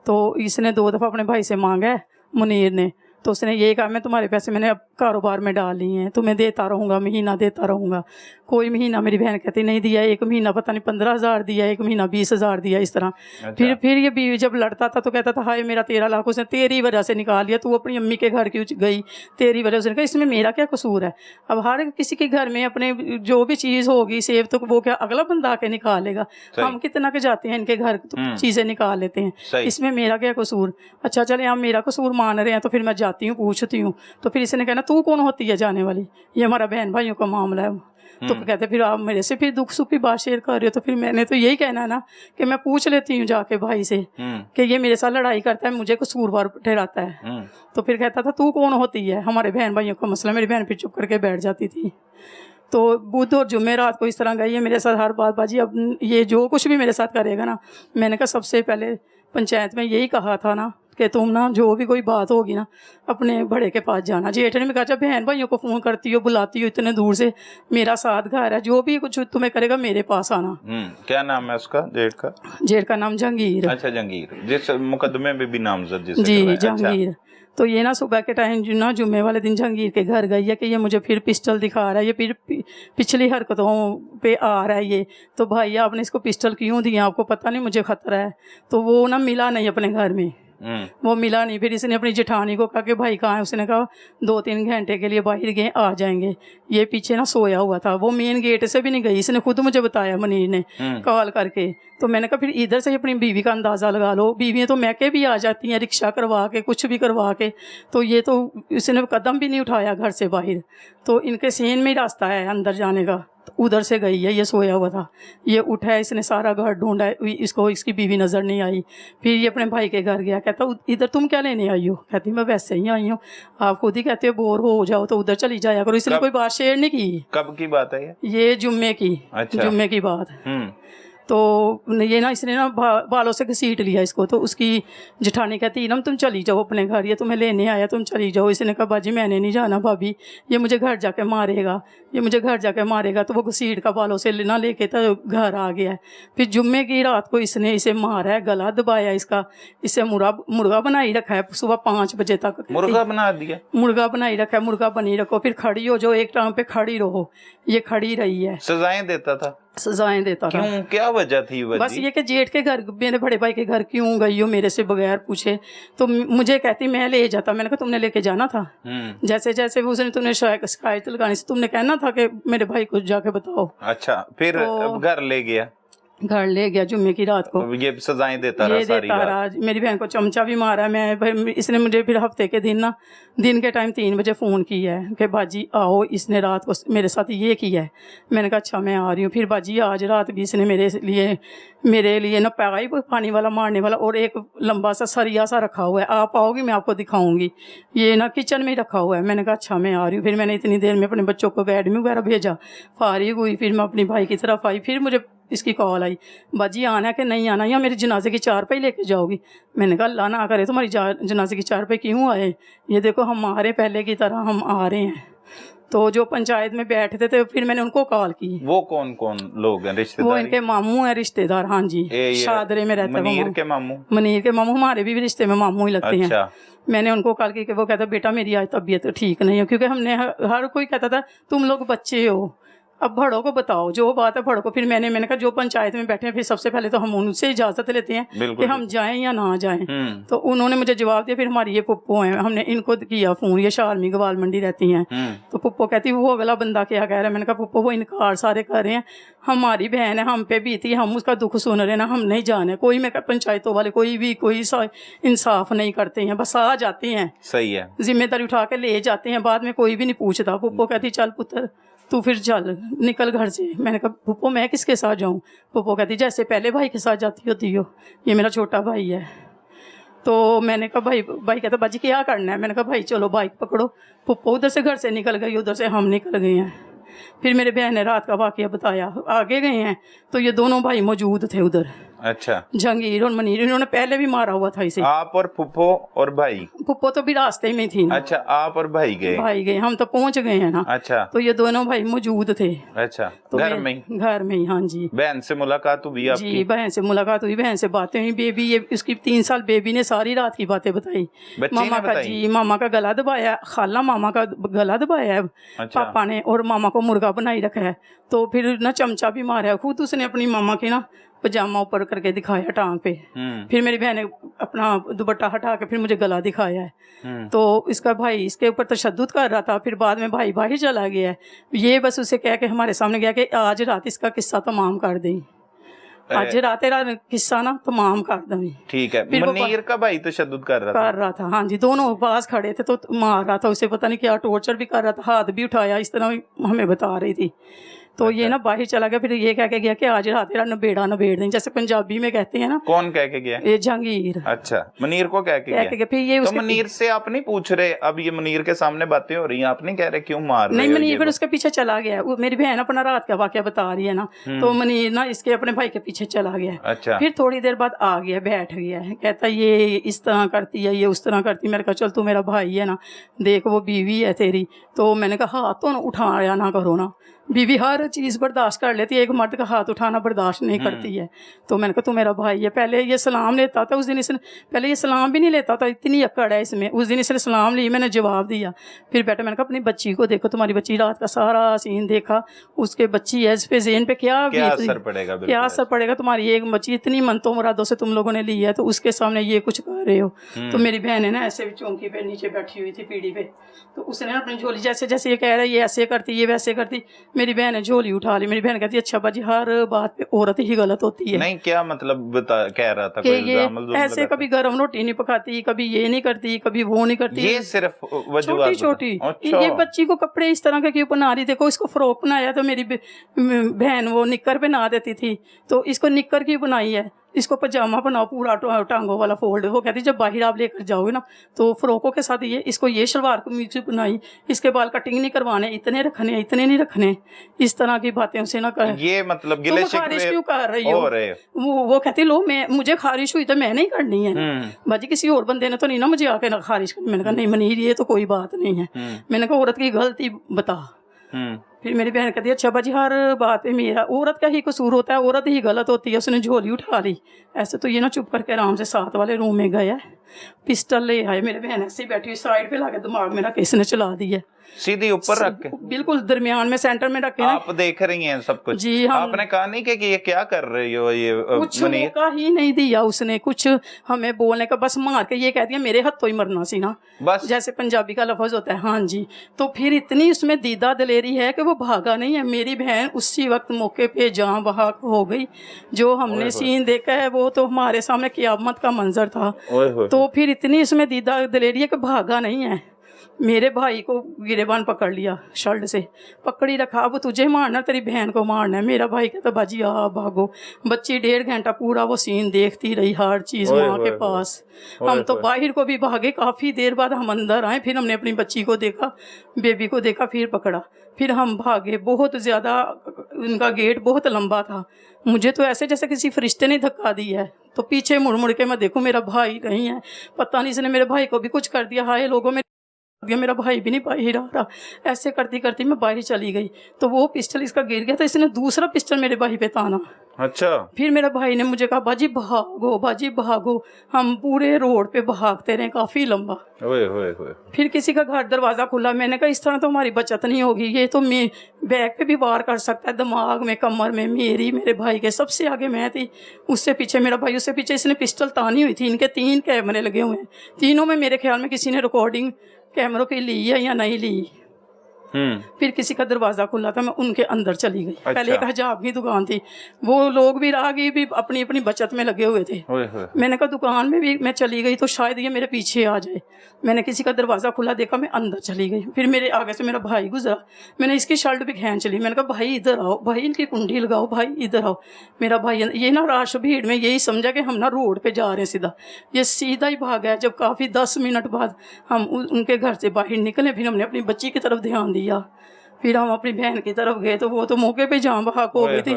तो इसने 2 दफ़ा अपने भाई से मांगा है मुनीर ने। तो उसने ये कहा मैं तुम्हारे पैसे मैंने अब कारोबार में डाल लिए हैं, तुम्हें देता रहूँगा, महीना देता रहूँगा। कोई महीना मेरी बहन कहती नहीं दिया, एक महीना पता नहीं 15,000 दिया, एक महीना 20,000 दिया, इस तरह। अच्छा। फिर ये बीवी जब लड़ता था तो कहता था हाय मेरा 13 लाख उसने तेरी वजह से निकाल लिया, तू अपनी अम्मी के घर क्यों गई, तेरी वजह। उसने कहा इसमें मेरा क्या कसूर है। अब हर किसी के घर में अपने जो भी चीज़ होगी सेव तो वो क्या अगला बंदा आके निकालेगा, हम कितना के जाते हैं इनके घर तो चीज़ें निकाल लेते हैं, इसमें मेरा क्या कसूर। अच्छा चले हम मेरा कसूर मान रहे हैं तो फिर मैं जाती हूँ पूछती हूँ, तो फिर इसने कहना तू कौन होती है जाने वाली, ये हमारा बहन भाइयों का मामला है। तो कहते फिर आप मेरे से फिर दुख सुख की बात शेयर कर रहे हो, तो फिर मैंने तो यही कहना है ना कि मैं पूछ लेती हूँ जाके भाई से कि ये मेरे साथ लड़ाई करता है, मुझे कसूरवार ठहराता है। तो फिर कहता था तू कौन होती है, हमारे बहन भाइयों का मसला। मेरी बहन फिर चुप करके बैठ जाती थी। तो बुध और जुम्मे रात को इस तरह गई है मेरे साथ हर बात। बाजी अब ये जो कुछ भी मेरे साथ करेगा ना, मैंने कहा सबसे पहले पंचायत में यही कहा था ना कि तुम ना जो भी कोई बात होगी ना अपने बड़े के पास जाना। जेठ ने भी कहा बहन भाइयों को फ़ोन करती हो बुलाती हो इतने दूर से, मेरा साथ घर है, जो भी कुछ तुम्हें करेगा मेरे पास आना। क्या नाम है उसका जेठ का? जेठ का नाम जहांगीर। अच्छा जहांगीर, जिस मुकदमे में भी नामजद जिसे जी जहांगीर। तो ये ना सुबह के टाइम जो ना जुम्मे वाले दिन जहांगीर के घर गई है कि ये मुझे फिर पिस्टल दिखा रहा है, ये फिर पिछली हरकतों पे आ रहा है ये, तो भाई आपने इसको पिस्टल क्यों दिया, आपको पता नहीं मुझे खतरा है। तो वो ना मिला नहीं अपने घर में, वो मिला नहीं। फिर इसने अपनी जेठानी को कहा कि भाई कहाँ है, उसने कहा 2-3 घंटे के लिए बाहर गए, आ जाएंगे। ये पीछे ना सोया हुआ था, वो मेन गेट से भी नहीं गई, इसने खुद मुझे बताया मनीर ने कॉल करके। तो मैंने कहा फिर इधर से अपनी बीवी का अंदाज़ा लगा लो, बीवियाँ तो मैके भी आ जाती हैं रिक्शा करवा के, कुछ भी करवा के। तो ये तो इसने कदम भी नहीं उठाया घर से बाहर। तो इनके सीन में ही रास्ता है अंदर जाने का, तो उधर से गई है। ये सोया हुआ था, ये उठा, इसने सारा घर ढूंढा, इसको इसकी बीवी नज़र नहीं आई। फिर ये अपने भाई के घर गया, कहता इधर तुम क्या लेने आई हो? कहती मैं वैसे ही आई हूँ, आप खुद ही कहते हो बोर हो जाओ तो उधर चली जाया करो। इसने कोई बात शेयर नहीं की। कब की बात है ये जुम्मे की? अच्छा। जुम्मे की बात। तो ये ना इसने ना बालों से घसीट लिया इसको। तो उसकी जेठानी कहती ना तुम चली जाओ अपने घर, ये तुम्हें लेने आया, तुम चली जाओ। इसने कहा बाजी मैंने नहीं जाना भाभी, ये मुझे घर जाके मारेगा, ये मुझे घर जाके मारेगा। तो वो घसीट का बालों से ना लेके तो घर आ गया। फिर जुम्मे की रात को इसने इसे मारा है, गला दबाया इसका, इसे मुर्गा बनाई रखा है सुबह 5 बजे तक। मुर्गा बना दिया? मुर्गा बनाई रखा है, मुर्गा बनी रखो, फिर खड़ी हो जो, एक टांग पे खड़ी रहो। ये खड़ी रही है। सजाएं देता था? सजाएं देता था। क्यों, क्या वजह थी? बस ये कि जेठ के घर, मेरे बड़े भाई के घर क्यों गई हो मेरे से बगैर पूछे। तो मुझे कहती मैं ले जाता। मैंने कहा तुमने लेके जाना था, जैसे जैसे उसने तुमने शिकायत लगानी से तुमने कहना था कि मेरे भाई को जाके बताओ। अच्छा, फिर घर ले गया? घर ले गया जुम्मे की रात को। ये सजाएं देता रहा सारी रात? मेरी बहन को चमचा भी मारा। इसने मुझे फिर हफ्ते के दिन के टाइम 3 बजे फ़ोन किया है कि बाजी आओ, इसने रात को मेरे साथ ये किया है। मैंने कहा अच्छा मैं आ रही हूँ। फिर बाजी आज रात भी इसने मेरे लिए ना पानी वाला मारने वाला और एक लंबा सा सरिया सा रखा हुआ है, आप आओगी मैं आपको दिखाऊंगी। ये ना किचन में ही रखा हुआ है। मैंने कहा अच्छा मैं आ रही हूँ। फिर मैंने इतनी देर में अपने बच्चों को अकेडमी वगैरह भेजा, फारिग हुई। फिर मैं अपनी भाई की तरफ आई, फिर मुझे इसकी कॉल आई, बाजी आना है कि नहीं आना, या मेरी जनाजे की चारपाई लेके जाओगी। मैंने कहा अल्लाह ना करे तुम्हारी जनाजे की चारपाई क्यों आए, ये देखो हम आ रहे पहले की तरह हम आ रहे हैं। तो जो पंचायत में बैठते थे फिर मैंने उनको कॉल की। वो कौन कौन लोग हैं रिश्तेदार? वो इनके मामू हैं रिश्तेदार। हाँ जी, शादरे में रहते हैं। मनीर के मामू? मनीर के मामू हमारे भी रिश्ते में मामू ही लगते हैं। मैंने उनको कॉल की कि वो कहता बेटा मेरी आज तबीयत ठीक नहीं है, क्योंकि हमने हर कोई कहता था तुम लोग बच्चे हो, अब बड़ों को बताओ जो बात है बड़ों को। फिर मैंने कहा जो पंचायत में बैठे हैं फिर सबसे पहले तो हम उनसे इजाज़त लेते हैं कि हम जाएं या ना जाएं। तो उन्होंने मुझे जवाब दिया। फिर हमारी ये पुप्पो हैं, हमने इनको किया फ़ोन, ये शालमी गवाल मंडी रहती हैं। तो पुप्पो कहती वो अगला बंदा क्या कह रहा है। मैंने कहा पुप्पो वो इनकार सारे कर रहे हैं, हमारी बहन है, हम पे बीती, हम उसका दुख सुन रहे हैं ना, हम नहीं जाने। कोई मैं पंचायतों वाले कोई इंसाफ नहीं करते हैं, बस आ जाते हैं, सही है, जिम्मेदारी उठा के ले जाते हैं, बाद में कोई भी नहीं पूछता। पुप्पो कहती चल पुत्र तू फिर चल निकल घर से। मैंने कहा पुप्पो मैं किसके साथ जाऊँ? पुप्पो कहती जैसे पहले भाई के साथ जाती होती हो, ये मेरा छोटा भाई है। तो मैंने कहा भाई कहता बाजी क्या करना है? मैंने कहा भाई चलो बाइक पकड़ो। पुप्पो उधर से घर से निकल गई, उधर से हम निकल गए हैं। फिर मेरे बहन ने रात का वाकया बताया, आगे गए हैं तो ये दोनों भाई मौजूद थे उधर। अच्छा, जहांगीर और मनीर, इन्होंने पहले भी मारा हुआ था इसे। आप और पुप्पो और भाई? पुप्पो तो भी रास्ते में थी ना। अच्छा, आप और भाई गए? हम तो पहुंच गए हैं ना। अच्छा, तो ये दोनों भाई मौजूद थे। अच्छा, तो घर में ही? हाँ जी। बहन से मुलाकात हुई आपकी? जी, बहन से मुलाकात हुई, बहन से बातें हुई। बेबी ये उसकी 3 साल बेबी ने सारी रात की बातें बताई। मामा का जी, मामा का गला दबाया, खाला मामा का गला दबाया है पापा ने, और मामा को मुर्गा बनाई रखा है। तो फिर ना चमचा भी मारा, खुद उसने अपनी मामा के ना पजामा ऊपर करके दिखाया टांग पे। फिर मेरी बहन ने अपना दुपट्टा हटा के फिर मुझे गला दिखाया है। तो इसका भाई इसके ऊपर तशद्दुद कर रहा था। फिर बाद में भाई बाहर चला गया है, ये बस उसे कह के हमारे सामने गया कि आज रात इसका किस्सा तमाम कर दें। आज रात किस्सा ना तमाम कर दमी। ठीक है। फिर वो मुनीर का भाई तशद्दुद कर रहा था। हाँ जी, दोनों पास खड़े थे तो मार रहा था उसे, पता नहीं क्या टॉर्चर भी कर रहा था, हाथ भी उठाया, इस तरह हमें बता रही थी। तो ये ना बाहर चला गया, फिर ये कह के गया कि आज रात तेरा नबेड़ा नबेड़ दें, जैसे पंजाबी में कहते हैं ना। कौन कह के गया? ये जहांगीर। अच्छा, मुनीर को कह के गया। फिर ये तो मुनीर से आप नहीं पूछ रहे? अब ये मुनीर के सामने बातें हो रही हैं, आप नहीं कह रहे क्यों मार रहे नहीं, हो? मुनीर फिर उसके पीछे चला गया। वो मेरी बहन अपना रात का वाकया बता रही है ना, तो मुनीर ना इसके अपने भाई के पीछे चला गया। अच्छा। फिर थोड़ी देर बाद आ गया, बैठ गया है, कहता ये इस तरह करती है, ये उस तरह करती है। मैंने कहा चल तू मेरा भाई है ना, देख वो बीवी है तेरी। तो मैंने कहा हाथ तो उठाया ना करो ना, बीवी हर चीज़ बर्दाश्त कर लेती है, एक मर्द का हाथ उठाना बर्दाश्त नहीं करती है। तो मैंने कहा तू मेरा भाई है। पहले ये सलाम लेता था, उस दिन इसने पहले ये सलाम भी नहीं लेता था, इतनी अकड़ है इसमें। उस दिन इसने सलाम ली, मैंने जवाब दिया। फिर बेटा मैंने कहा अपनी बच्ची को देखो, तुम्हारी बच्ची रात का सारा सीन देखा, उसके बच्ची है, इस पे ज़हन पे क्या असर पड़ेगा, क्या असर पड़ेगा। तुम्हारी एक बच्ची इतनी मनतों मुरादों से तुम लोगों ने ली है, तो उसके सामने ये कुछ कर रहे हो। तो मेरी बहन है ना ऐसे चौंकी पे नीचे बैठी हुई थी पीढ़ी पे, तो उसने अपनी झोली जैसे जैसे ये कह रहा है ये ऐसे करती, ये वैसे करती, मेरी बहन ने झोली उठा ली। मेरी बहन कहती है अच्छा बाजी हर बात पे औरत ही गलत होती है। नहीं, क्या मतलब कह रहा था? कि ये ऐसे कभी गर्म रोटी नहीं पकाती, कभी ये नहीं करती, कभी वो नहीं करती। ये सिर्फ छोटी छोटी ये बच्ची को कपड़े इस तरह के क्यों पहना रही? देखो इसको फ्रॉक बनाया तो मेरी बहन वो निक्कर पहना देती थी, तो इसको निक्कर की बनाई है, इसको पजामा बनाओ पूरा टांगों वाला फोल्ड। वो कहती जब बाहर आप लेकर जाओगे ना तो फ्रॉकों के साथ ये इसको ये शलवार कमीज बनाई, इसके बाल कटिंग नहीं करवाने, इतने रखने इतने नहीं रखने, इस तरह की बातें उसे ना कर। ये मतलब गिले खारिश क्यों कर रही हो? वो कहती लो मैं मुझे खारिश हुई तो मैं नहीं करनी है बाजी, किसी और बंदे ने तो नहीं ना मुझे आके ना खारिश करनी। मैंने कहा नहीं मनीर ये तो कोई बात नहीं है। मैंने कहा औरत की गलती बता। फिर मेरी बहन कहती है अच्छा बाजी हर बात पे मेरा औरत का ही कसूर होता है, औरत ही गलत होती है। उसने झोली उठा ली ऐसे, तो ये ना चुप करके आराम से साथ वाले रूम में गया, पिस्टल ले आए। मेरे बहन ऐसे ही बैठी साइड पे लाके दिमाग मेरा किसने चला दी है, सीधी ऊपर रख के बिल्कुल दरमियान में सेंटर में रख के। आप देख रही हैं सब कुछ जी। आपने कहा नहीं कि ये क्या कर रही हो? ये कुछ मौका ही नहीं दिया उसने कुछ हमें बोलने का, बस मार के ये कह दिया मेरे हाथों ही मरना सी ना, बस जैसे पंजाबी का लफ्ज होता है। हाँ जी। तो फिर इतनी उसमें दीदा दिलेरी है कि वो भागा नहीं है। मेरी बहन उसी वक्त मौके पे जहाँ बहाक हो गई। जो हमने सीन देखा है वो तो हमारे सामने क़यामत का मंजर था। तो फिर इतनी इसमें दीदा दिलेरी है कि भागा नहीं है। मेरे भाई को गिरेबान पकड़ लिया, शर्ट से पकड़ी रखा, अब तुझे मारना तेरी बहन को मारना है। मेरा भाई कहता बाजी आ भागो। बच्ची 1.5 घंटा पूरा वो सीन देखती रही, हर चीज़ माँ के पास। हम तो बाहर को भी भागे, काफ़ी देर बाद हम अंदर आए, फिर हमने अपनी बच्ची को देखा, बेबी को देखा, फिर पकड़ा, फिर हम भागे। बहुत ज़्यादा उनका गेट बहुत लंबा था, मुझे तो ऐसे जैसे किसी फरिश्ते ने धक्का दी है। तो पीछे मुड़ मुड़ के मैं देखूँ मेरा भाई नहीं है, पता नहीं इसने मेरे भाई को भी कुछ कर दिया। हाय लोगों में मेरा भाई भी नहीं बाहर आ रहा। ऐसे करती करती मैं बाहर चली गई, तो वो पिस्टल इसका गिर गया, तो इसने दूसरा पिस्टल मेरे भाई पे ताना। अच्छा। फिर मेरे भाई ने मुझे कहा बाजी भागो, बाजी भागो। हम पूरे रोड पे भागते रहे काफ़ी लंबा। फिर किसी का घर दरवाज़ा खुला, मैंने कहा इस तरह तो हमारी बचत नहीं होगी, ये तो मैं बैग पे भी वार कर सकता है, दिमाग में, कमर में। मेरे भाई के सबसे आगे मैं थी, उससे पीछे मेरा भाई, उससे पीछे इसने पिस्टल तानी हुई थी। इनके 3 कैमरे लगे हुए हैं, तीनों में मेरे ख्याल में किसी ने रिकॉर्डिंग कैमरों की ली है या नहीं ली। फिर किसी का दरवाज़ा खुला था, मैं उनके अंदर चली गई। अच्छा। पहले एक हिजाब की दुकान थी, वो लोग भी राहगीर भी अपनी अपनी बचत में लगे हुए थे। मैंने कहा दुकान में भी मैं चली गई तो शायद ये मेरे पीछे आ जाए। मैंने किसी का दरवाज़ा खुला देखा, मैं अंदर चली गई। फिर मेरे आगे से मेरा भाई गुजरा, मैंने इसकी शर्ट भी खींच ली। मैंने कहा भाई इधर आओ, भाई इनकी कुंडी लगाओ, भाई इधर आओ। मेरा भाई ये ना राश भीड़ में यही समझा कि हम ना रोड पे जा रहे हैं सीधा, ये सीधा ही भाग गया। जब काफ़ी 10 मिनट बाद हम उनके घर से बाहर निकले, फिर हमने अपनी बच्ची की तरफ ध्यान दिया, फिर हम अपनी बहन की तरफ गए, तो वो तो मौके पे जान बहाक हो गई थी।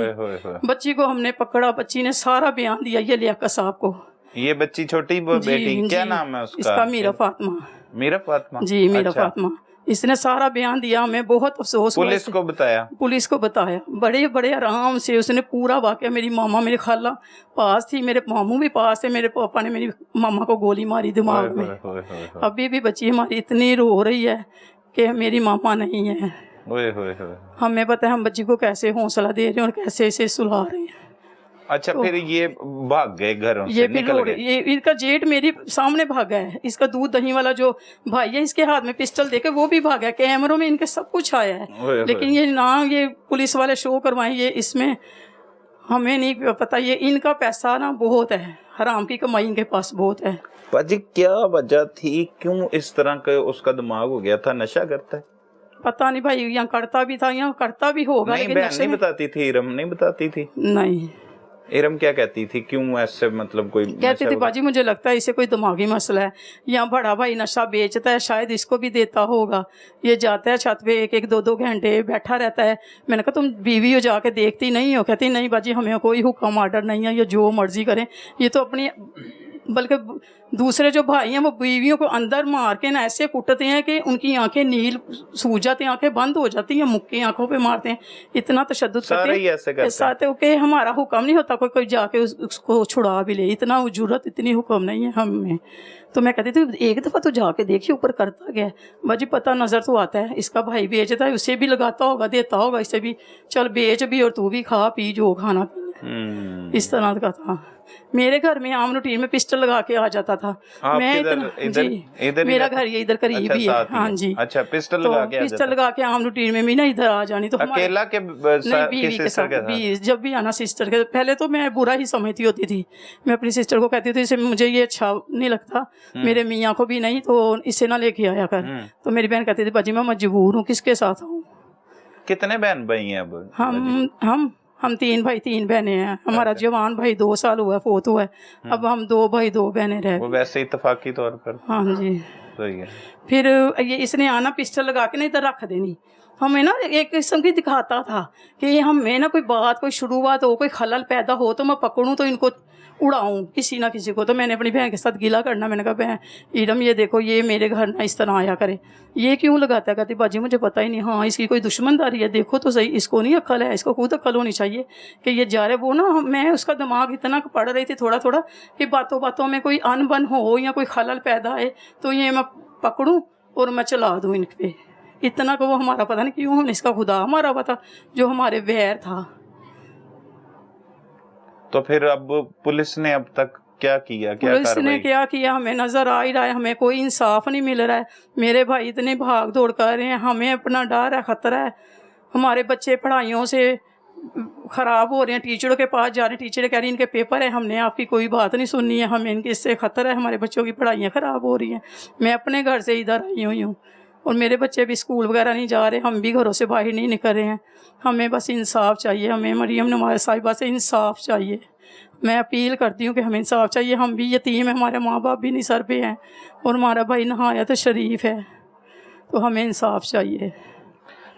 बच्ची को हमने पकड़ा, बच्ची ने सारा बयान दिया ये लियाकत साहब को। ये बच्ची छोटी बेटी, क्या नाम है उसका? इसका मीरा फातिमा। मीरा फातिमा जी, मीरा फातिमा। इसने सारा बयान दिया, हमें बहुत अफसोस। पुलिस को बताया? पुलिस को बताया, बड़े बड़े आराम से उसने पूरा वाकया। मेरी मामा मेरी खाला पास थी, मेरे मामू भी पास थे। मेरे पापा ने मेरी मामा को गोली मारी दिमाग में। अभी भी बच्ची हमारी इतनी रो रही है कि मेरी मामा नहीं है। हमें पता है हम बच्ची को कैसे हौसला दे रहे हैं और कैसे इसे सुला रहे हैं। अच्छा। तो फिर ये भाग गए घरों से, ये निकल गए। ये इनका जेठ मेरे सामने भागा है, इसका दूध दही वाला जो भाई है इसके हाथ में पिस्टल देके वो भी भागा है। कैमरों में इनके सब कुछ आया है, लेकिन ये ना ये पुलिस वाले शो करवाएं, ये इसमें हमें नहीं पता, ये इनका पैसा ना बहुत है, हराम की कमाई इनके पास बहुत है। पाजी क्या वजह थी, क्यों इस तरह का उसका दिमाग हो गया था? नशा करता है? पता नहीं भाई, यहाँ करता भी था, यहाँ करता भी होगा। नहीं, लेकिन बहन नशे नहीं में बताती थी, इरम नहीं बताती थी? नहीं। इरम क्या कहती थी, क्यों ऐसे मतलब कोई कहती थी बाजी मुझे लगता है इसे कोई दिमागी मसला है, यहाँ बड़ा भाई नशा बेचता है, शायद इसको भी देता होगा, ये जाता है छत पे 1-1 2-2 घंटे बैठा रहता है। मैंने कहा तुम बीवी हो जाके देखती नहीं हो? कहती नहीं बाजी हमें कोई हुक्म आर्डर नहीं है, ये जो मर्जी करें। ये तो अपनी, बल्कि दूसरे जो भाई हैं वो बीवियों को अंदर मार के ना ऐसे कुटते हैं कि उनकी आंखें नील सूज जाती हैं, आंखें बंद हो जाती हैं, मुक्के आंखों पे मारते हैं, इतना तशद्दुद करते हैं। साथ के हमारा हुक्म नहीं होता कोई जाके उसको छुड़ा भी ले, इतना जरूरत, इतनी हुक्म नहीं है हमें। तो मैं कहती थी एक दफ़ा तो जाके देखिए ऊपर करता गया। बाजी पता नज़र तो आता है, इसका भाई बेचता है, उसे भी लगाता होगा, देता होगा इसे भी, चल बेच भी और तू भी खा पी जो खाना पीना, इस तरह का था। मेरे घर में आम रूटीन में पिस्टल लगा के आ जाता था। मैं इतना मेरा घर ये इधर करीब ही है। हाँ जी। अच्छा, पिस्टल तो लगा के पिस्टल लगा के आम रूटीन में भी ना इधर आ जानी। तो अकेला के नहीं, बीवी के साथ भी जब भी आना सिस्टर के, पहले तो मैं बुरा ही समझती होती थी, मैं अपनी सिस्टर को कहती थी इसे मुझे ये अच्छा नहीं लगता, मेरे मियाँ को भी नहीं, तो इसे ना लेके आया कर। तो मेरी बहन कहती थी बाजी मैं मजबूर हूँ, किसके साथ हूँ। कितने बहन भाई हैं अब? हम 3 भाई 3 बहनें हैं। हमारा जवान भाई 2 साल हुआ फोत हुआ है, अब हम 2 भाई 2 बहनें रह। वो वैसे इत्तेफाकी तौर पर? हाँ जी। सही है। फिर ये इसने आना पिस्टल लगा के ना इधर रख देनी, हमें ना एक किस्म की दिखाता था कि हमें ना कोई बात, कोई शुरुआत हो, कोई खलल पैदा हो तो मैं पकड़ूं तो इनको उड़ाऊं किसी ना किसी को। तो मैंने अपनी बहन के साथ गिला करना, मैंने कहा बहन इरम ये देखो ये मेरे घर ना इस तरह आया करे, ये क्यों लगाता है? कहती बाजी मुझे पता ही नहीं। हाँ इसकी कोई दुश्मनदारी है, देखो तो सही, इसको नहीं अक्ल है, इसको खुद अक्ल होनी चाहिए कि ये जा रहे। वो ना मैं उसका दिमाग इतना पढ़ रही थी थोड़ा थोड़ा कि बातों बातों में कोई अनबन हो या कोई खलल पैदा है तो ये मैं पकड़ूँ और मैं चला दूँ इन पे। इतना को वो हमारा पता नहीं क्यों, हमने इसका खुदा हमारा पता जो हमारे वैर था। तो फिर अब पुलिस ने अब तक क्या किया? पुलिस ने क्या किया? हमें नज़र आ ही रहा है, हमें कोई इंसाफ नहीं मिल रहा है। मेरे भाई इतने भाग दौड़ कर रहे हैं, हमें अपना डर है, ख़तरा है, हमारे बच्चे पढ़ाइयों से ख़राब हो रहे हैं, टीचरों के पास जा रहे हैं, टीचर कह रही हैं इनके पेपर है, हमने आपकी कोई बात नहीं सुननी है, हमें इनके इससे ख़तरा है, हमारे बच्चों की पढ़ाइयाँ ख़राब हो रही हैं। मैं अपने घर से इधर आई हुई हूँ और मेरे बच्चे भी स्कूल वगैरह नहीं जा रहे, हम भी घरों से बाहर नहीं निकल रहे हैं। हमें बस इंसाफ चाहिए, हमें मरियम नवाज़ साहिबा से इंसाफ चाहिए। मैं अपील करती हूँ कि हमें इंसाफ चाहिए। हम भी यतीम हैं, हमारे माँ बाप भी नहीं सर पे हैं और हमारा भाई नहायत शरीफ है, तो हमें इंसाफ चाहिए।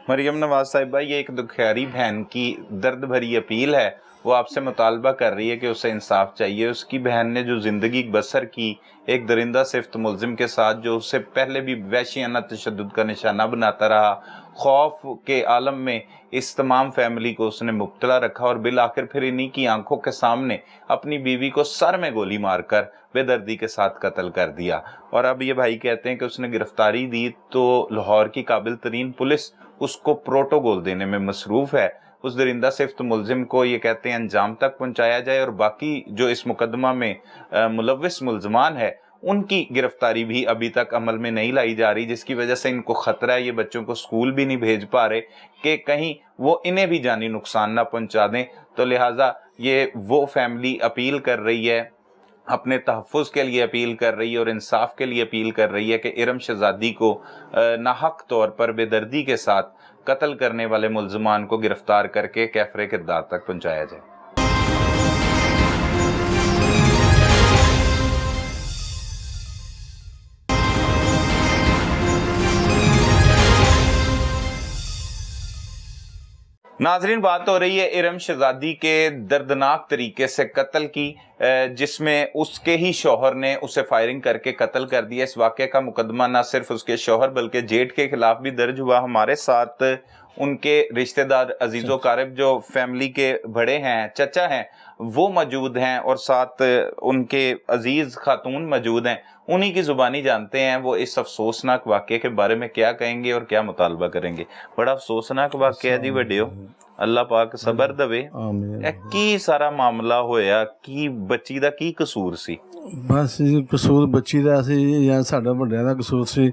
मरियम नवाज साहिबा, ये एक दुखियारी बहन की दर्द भरी अपील है, वो आपसे मुतालबा कर रही है कि उसे इंसाफ चाहिए। उसकी बहन ने जो ज़िंदगी बसर की एक दरिंदा सिफ्त मुलजिम के साथ, जो उससे पहले भी वहशियाना तशद्दुद का निशाना बनाता रहा, खौफ के आलम में इस तमाम फैमिली को उसने मुब्तला रखा और बिल आखिर फिर इन्हीं की आंखों के सामने अपनी बीवी को सर में गोली मारकर बेदर्दी के साथ कत्ल कर दिया। और अब ये भाई कहते हैं कि उसने गिरफ्तारी दी तो लाहौर की काबिल तरीन पुलिस उसको प्रोटोकॉल देने में मसरूफ़ है। उस दरिंदा सिफ्त मुलजिम को ये कहते हैं अंजाम तक पहुंचाया जाए और बाकी जो इस मुकदमा में मुलव्विस मुलजमान है उनकी गिरफ्तारी भी अभी तक अमल में नहीं लाई जा रही, जिसकी वजह से इनको खतरा है, ये बच्चों को स्कूल भी नहीं भेज पा रहे कि कहीं वो इन्हें भी जानी नुकसान ना पहुंचा दें। तो लिहाजा ये वो फैमिली अपील कर रही है, अपने तहफ़्फ़ुज़ के लिए अपील कर रही है और इंसाफ के लिए अपील कर रही है कि इरम शहज़ादी को नाहक तौर पर बेदर्दी के साथ कत्ल करने वाले मुल्ज़मान को गिरफ्तार करके कैफ़रे किरदार तक पहुंचाया जाए। नाजरीन, बात हो रही है इरम शहज़ादी के दर्दनाक तरीके से कत्ल की, जिसमें उसके ही शौहर ने उसे फायरिंग करके कत्ल कर दिया। इस वाक़े का मुकदमा न सिर्फ उसके शौहर बल्कि जेठ के खिलाफ भी दर्ज हुआ। हमारे साथ उनके रिश्तेदार अजीज़ो कारब जो फैमिली के बड़े हैं, चचा हैं, वो मौजूद हैं और साथ उनके अजीज़ खातून मौजूद हैं। उन्हीं की ज़ुबानी जानते हैं वो इस अफसोसनाक वाक़े के बारे में क्या कहेंगे और क्या मुतालबा करेंगे। बड़ा अफसोसनाक वाक़या है जी वड्डियो, अल्लाह पाक सबर दवे। की सारा मामला होया कि बच्ची दा की कसूर सी? बस कसूर बच्ची दा सी या साडा वड्डियां दा कसूर सी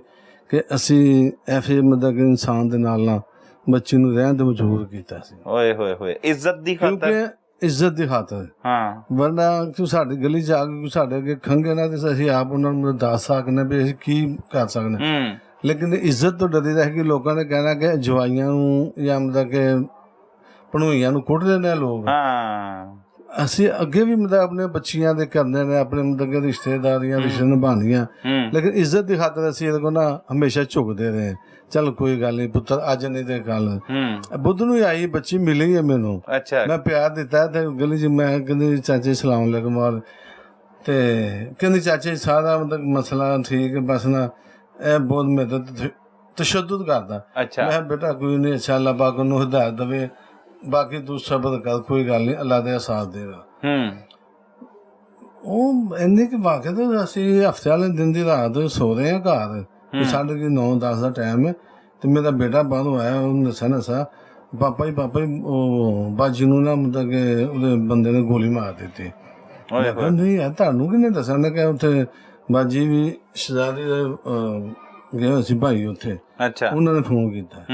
कि ਅਸੀਂ ਐਸੇ मतलब इंसान ਦੇ ਨਾਲ ना बच्ची ਨੂੰ ਰਹਿਣ ਤੇ ਮਜਬੂਰ ਕੀਤਾ ਸੀ। ਓਏ ਹੋਏ ਹੋਏ, ਇੱਜ਼ਤ ਦੀ ਖਾਤਰ ਇੱਜ਼ਤ ਦੀ ਖਾਤਰ, ਹਾਂ ਵਰਨਾ ਕਿ ਸਾਡੀ ਗਲੀ 'ਚ ਆ ਕੇ ਕੋਈ ਸਾਡੇ ਅੱਗੇ ਖੰਘੇ ਨਾ ਤੇ ਅਸੀਂ ਆਪ ਉਹਨਾਂ ਨੂੰ ਦੱਸ ਸਕਦੇ ਵੀ ਅਸੀਂ ਕੀ ਕਰ ਸਕਦੇ। ਲੇਕਿਨ ਇੱਜ਼ਤ ਤੋਂ ਡਰੀ ਰਹਿ ਗਈ। ਲੋਕਾਂ ਨੇ ਕਹਿਣਾ ਕਿ ਜਵਾਈਆਂ ਨੂੰ ਜਾਂ ਮਤਲਬ ਕਿ ਭਣੋਈਆਂ ਨੂੰ ਕੁੱਟਦੇ ਨੇ ਲੋਕ। ਹਾਂ ਅਸੀਂ ਅੱਗੇ ਵੀ ਮਤਲਬ ਆਪਣੇ ਬੱਚੀਆਂ ਦੇ ਕਰਨੇ ਨੇ, ਆਪਣੇ ਮਤਲਬ ਕਿ ਰਿਸ਼ਤੇਦਾਰੀਆਂ ਰਿਸ਼ਤੇ ਨਿਭਾਉਣੀਆਂ, ਲੇਕਿਨ ਇੱਜ਼ਤ ਦੀ ਖਾਤਰ ਅਸੀਂ ਇਹਦੇ ਕੋਲ ਨਾ ਹਮੇਸ਼ਾ ਝੁਕਦੇ ਰਹੇ। ਚੱਲ ਕੋਈ ਗੱਲ ਨਹੀਂ ਪੁੱਤਰ, ਅੱਜ ਨਹੀਂ ਤੇ ਕੱਲ। ਬੁੱਧ ਨੂੰ ਆਈ ਬੱਚੀ ਮਿਲੀ ਹੈ ਮੈਨੂੰ, ਅੱਛਾ ਮੈਂ ਪਿਆਰ ਦਿੱਤਾ ਤੇ ਗਲੀ 'ਚ ਮੈਂ ਕਹਿੰਦੀ ਚਾਚੇ ਸਲਾਮ ਅਲੈਕੁਮ ਵਾਲ ਤੇ ਕਹਿੰਦੀ ਚਾਚੇ ਸਾਰਾ ਮਤਲਬ ਮਸਲਾ ਠੀਕ ਹੈ, ਬਸ ਨਾ ਇਹ ਬਹੁਤ ਮੇਰੇ ਤੇ ਤਸ਼ੱਦਦ ਕਰਦਾ। ਅੱਛਾ ਮੈਂ ਬੇਟਾ ਕੋਈ ਨਹੀਂ, ਅੱਛਾ ਅੱਲਾ ਪਾਕ ਉਹਨੂੰ ਹਿਦਾਇਤ ਦੇਵੇ, ਬਾਕੀ ਤੂੰ ਸਬਰ ਕਰ, ਕੋਈ ਗੱਲ ਨਹੀਂ, ਅੱਲਾ ਦਾ ਸਾਥ ਦੇਗਾ। ਉਹ ਇੰਨੇ ਕਿ ਵਾਕਿਆ ਤਾਂ ਅਸੀਂ ਹਫ਼ਤੇ ਵਾਲੇ ਦਿਨ ਦੀ ਰਾਤ ਸੋ ਰਹੇ ਹਾਂ ਘਰ, 9-10 ਦਾ ਟਾਈਮ ਹੈ, ਤੇ ਮੇਰਾ ਬੇਟਾ ਬਾਹਰੋਂ ਆਇਆ, ਉਹਨੂੰ ਦੱਸਿਆ ਪਾਪਾ ਜੀ ਉਹ ਬਾਜੀ ਨੂੰ ਨਾ ਮਤਲਬ ਕਿ ਉਹਦੇ ਬੰਦੇ ਨੇ ਗੋਲੀ ਮਾਰ ਦਿੱਤੀ। ਨਹੀਂ ਯਾਰ ਤੁਹਾਨੂੰ ਕਿਹਨੇ ਦੱਸਿਆ? ਮੈਂ ਕਿਹਾ ਉੱਥੇ ਬਾਜੀ ਵੀ ਸ਼ਹਿਜ਼ਾਦੀ ਦੇ ਗਏ ਹੋਏ ਸੀ ਭਾਈ ਉੱਥੇ, ਅੱਛਾ ਉਹਨਾਂ ਨੇ ਫੋਨ ਕੀਤਾ।